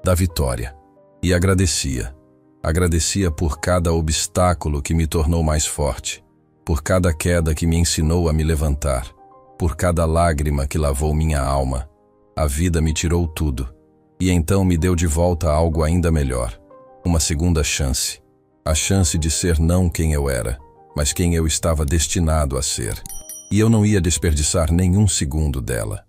da vitória. E agradecia. Agradecia por cada obstáculo que me tornou mais forte, por cada queda que me ensinou a me levantar, por cada lágrima que lavou minha alma. A vida me tirou tudo, e então me deu de volta algo ainda melhor, uma segunda chance. A chance de ser não quem eu era, mas quem eu estava destinado a ser. E eu não ia desperdiçar nenhum segundo dela.